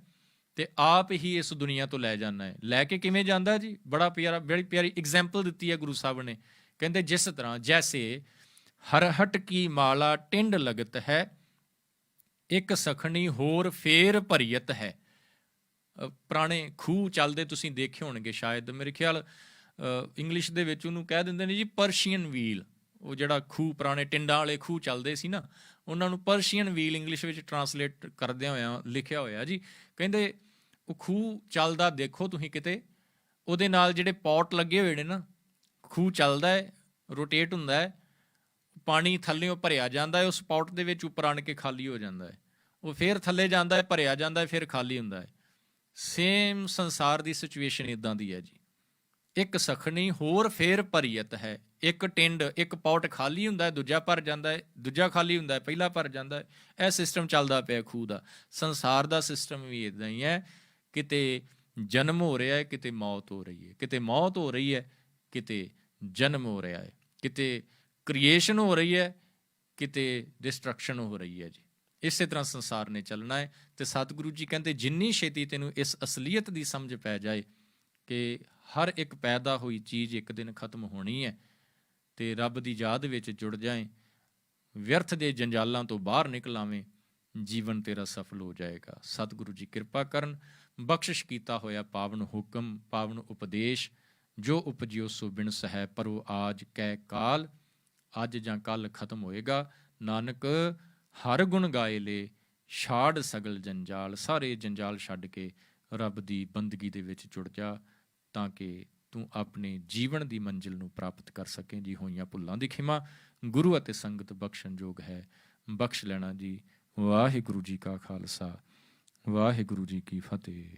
ਤੇ ਆਪ ਹੀ ਇਸ ਦੁਨੀਆ ਤੋਂ ਲੈ ਜਾਂਦਾ ਹੈ। ਲੈ ਕੇ ਕਿਵੇਂ ਜਾਂਦਾ ਜੀ? ਬੜੀ ਪਿਆਰੀ ਐਗਜ਼ਾਮਪਲ ਦਿੱਤੀ ਹੈ ਗੁਰੂ ਸਾਹਿਬ ਨੇ। ਕਹਿੰਦੇ ਜਿਸ ਤਰ੍ਹਾਂ ਜੈਸੇ ਹਰਹਟ ਕੀ ਮਾਲਾ ਟਿੰਡ ਲਗਤ ਹੈ, ਇੱਕ ਸਖਣੀ ਹੋਰ ਫੇਰ ਭਰੀਅਤ ਹੈ। ਪੁਰਾਣੇ ਖੂਹ ਚੱਲਦੇ ਤੁਸੀਂ ਦੇਖੇ ਹੋਣਗੇ ਸ਼ਾਇਦ, ਮੇਰੇ ਖਿਆਲ ਇੰਗਲਿਸ਼ ਦੇ ਵਿੱਚ ਉਹਨੂੰ ਕਹਿ ਦਿੰਦੇ ਨੇ ਜੀ ਪਰਸ਼ੀਅਨ ਵੀਲ। ਉਹ ਜਿਹੜਾ ਖੂਹ, ਪੁਰਾਣੇ ਟਿੰਡਾਂ ਵਾਲੇ ਖੂਹ ਚੱਲਦੇ ਸੀ ਨਾ, ਉਹਨਾਂ ਨੂੰ ਪਰਸ਼ੀਅਨ ਵੀਲ ਇੰਗਲਿਸ਼ ਵਿੱਚ ਟਰਾਂਸਲੇਟ ਕਰਦਿਆਂ ਹੋਇਆਂ ਲਿਖਿਆ ਹੋਇਆ ਜੀ। ਕਹਿੰਦੇ ਉਹ ਖੂਹ ਚੱਲਦਾ ਦੇਖੋ ਤੁਸੀਂ ਕਿਤੇ, ਉਹਦੇ ਨਾਲ ਜਿਹੜੇ ਪੌਟ ਲੱਗੇ ਹੋਏ ਨੇ ਨਾ, ਖੂਹ ਚੱਲਦਾ ਹੈ, ਰੋਟੇਟ ਹੁੰਦਾ ਹੈ, ਪਾਣੀ ਥੱਲਿਓਂ ਭਰਿਆ ਜਾਂਦਾ ਹੈ, ਉਸ ਪੌਟ ਦੇ ਵਿੱਚ ਉੱਪਰ ਆਣ ਕੇ ਖਾਲੀ ਹੋ ਜਾਂਦਾ ਹੈ, ਉਹ ਫਿਰ ਥੱਲੇ ਜਾਂਦਾ ਹੈ, ਭਰਿਆ ਜਾਂਦਾ ਹੈ, ਫਿਰ ਖਾਲੀ ਹੁੰਦਾ ਹੈ। ਸੇਮ ਸੰਸਾਰ ਦੀ ਸਿਚੁਏਸ਼ਨ ਇੱਦਾਂ ਦੀ ਹੈ ਜੀ। ਇੱਕ ਸਖਣੀ ਹੋਰ ਫੇਰ ਭਰੀਅਤ ਹੈ। ਇੱਕ ਟਿੰਡ, ਇੱਕ ਪੌਟ ਖਾਲੀ ਹੁੰਦਾ ਹੈ, ਦੂਜਾ ਭਰ ਜਾਂਦਾ ਹੈ, ਦੂਜਾ ਖਾਲੀ ਹੁੰਦਾ ਹੈ, ਪਹਿਲਾ ਭਰ ਜਾਂਦਾ ਹੈ। ਇਹ ਸਿਸਟਮ ਚੱਲਦਾ ਪਿਆ ਖੂਹ ਦਾ। ਸੰਸਾਰ ਦਾ ਸਿਸਟਮ ਵੀ ਇੱਦਾਂ ਹੀ ਹੈ। ਕਿਤੇ ਜਨਮ ਹੋ ਰਿਹਾ ਹੈ, ਕਿਤੇ ਮੌਤ ਹੋ ਰਹੀ ਹੈ, ਕਿਤੇ ਮੌਤ ਹੋ ਰਹੀ ਹੈ, ਕਿਤੇ ਜਨਮ ਹੋ ਰਿਹਾ ਹੈ, ਕਿਤੇ ਕ੍ਰੀਏਸ਼ਨ ਹੋ ਰਹੀ ਹੈ, ਕਿਤੇ ਡਿਸਟਰਕਸ਼ਨ ਹੋ ਰਹੀ ਹੈ ਜੀ। ਇਸੇ ਤਰ੍ਹਾਂ ਸੰਸਾਰ ਨੇ ਚੱਲਣਾ ਹੈ। ਤੇ ਸਤਿਗੁਰੂ ਜੀ ਕਹਿੰਦੇ ਜਿੰਨੀ ਛੇਤੀ ਤੈਨੂੰ ਇਸ ਅਸਲੀਅਤ ਦੀ ਸਮਝ ਪੈ ਜਾਏ ਕਿ ਹਰ ਇੱਕ ਪੈਦਾ ਹੋਈ ਚੀਜ਼ ਇੱਕ ਦਿਨ ਖਤਮ ਹੋਣੀ ਹੈ, ਤੇ ਰੱਬ ਦੀ ਯਾਦ ਵਿੱਚ ਜੁੜ ਜਾਏ, ਵਿਅਰਥ ਦੇ ਜੰਜਾਲਾਂ ਤੋਂ ਬਾਹਰ ਨਿਕਲ ਆਵੇਂ, ਜੀਵਨ ਤੇਰਾ ਸਫਲ ਹੋ ਜਾਏਗਾ। ਸਤਿਗੁਰੂ ਜੀ ਕਿਰਪਾ ਕਰਨ। ਬਖਸ਼ਿਸ਼ ਕੀਤਾ ਹੋਇਆ ਪਾਵਨ ਹੁਕਮ, ਪਾਵਨ ਉਪਦੇਸ਼, ਜੋ ਉਪਜਿਓ ਸੋ ਬਿਨਸ ਹੈ, ਪਰੋ ਆਜ ਕੈ ਕਾਲ, ਅੱਜ ਜਾਂ ਕੱਲ ਖਤਮ ਹੋਏਗਾ। ਨਾਨਕ ਹਰ ਗੁਣ ਗਾਏ ਲੈ, ਛਾੜ ਸਗਲ ਜੰਜਾਲ, ਸਾਰੇ ਜੰਜਾਲ ਛੱਡ ਕੇ ਰੱਬ ਦੀ ਬੰਦਗੀ ਦੇ ਵਿੱਚ ਜੁੜ ਜਾ, ਤਾਂ ਕਿ ਤੂੰ ਆਪਣੇ ਜੀਵਨ ਦੀ ਮੰਜ਼ਿਲ ਨੂੰ ਪ੍ਰਾਪਤ ਕਰ ਸਕੇ। ਜੀ ਹੋਈਆਂ ਭੁੱਲਾਂ ਦੀ ਖਿਮਾ ਗੁਰੂ ਅਤੇ ਸੰਗਤ ਬਖਸ਼ਣਯੋਗ ਹੈ, ਬਖਸ਼ ਲੈਣਾ ਜੀ। ਵਾਹਿਗੁਰੂ ਜੀ ਕਾ ਖਾਲਸਾ, ਵਾਹਿਗੁਰੂ ਜੀ ਕੀ ਫਤਿਹ।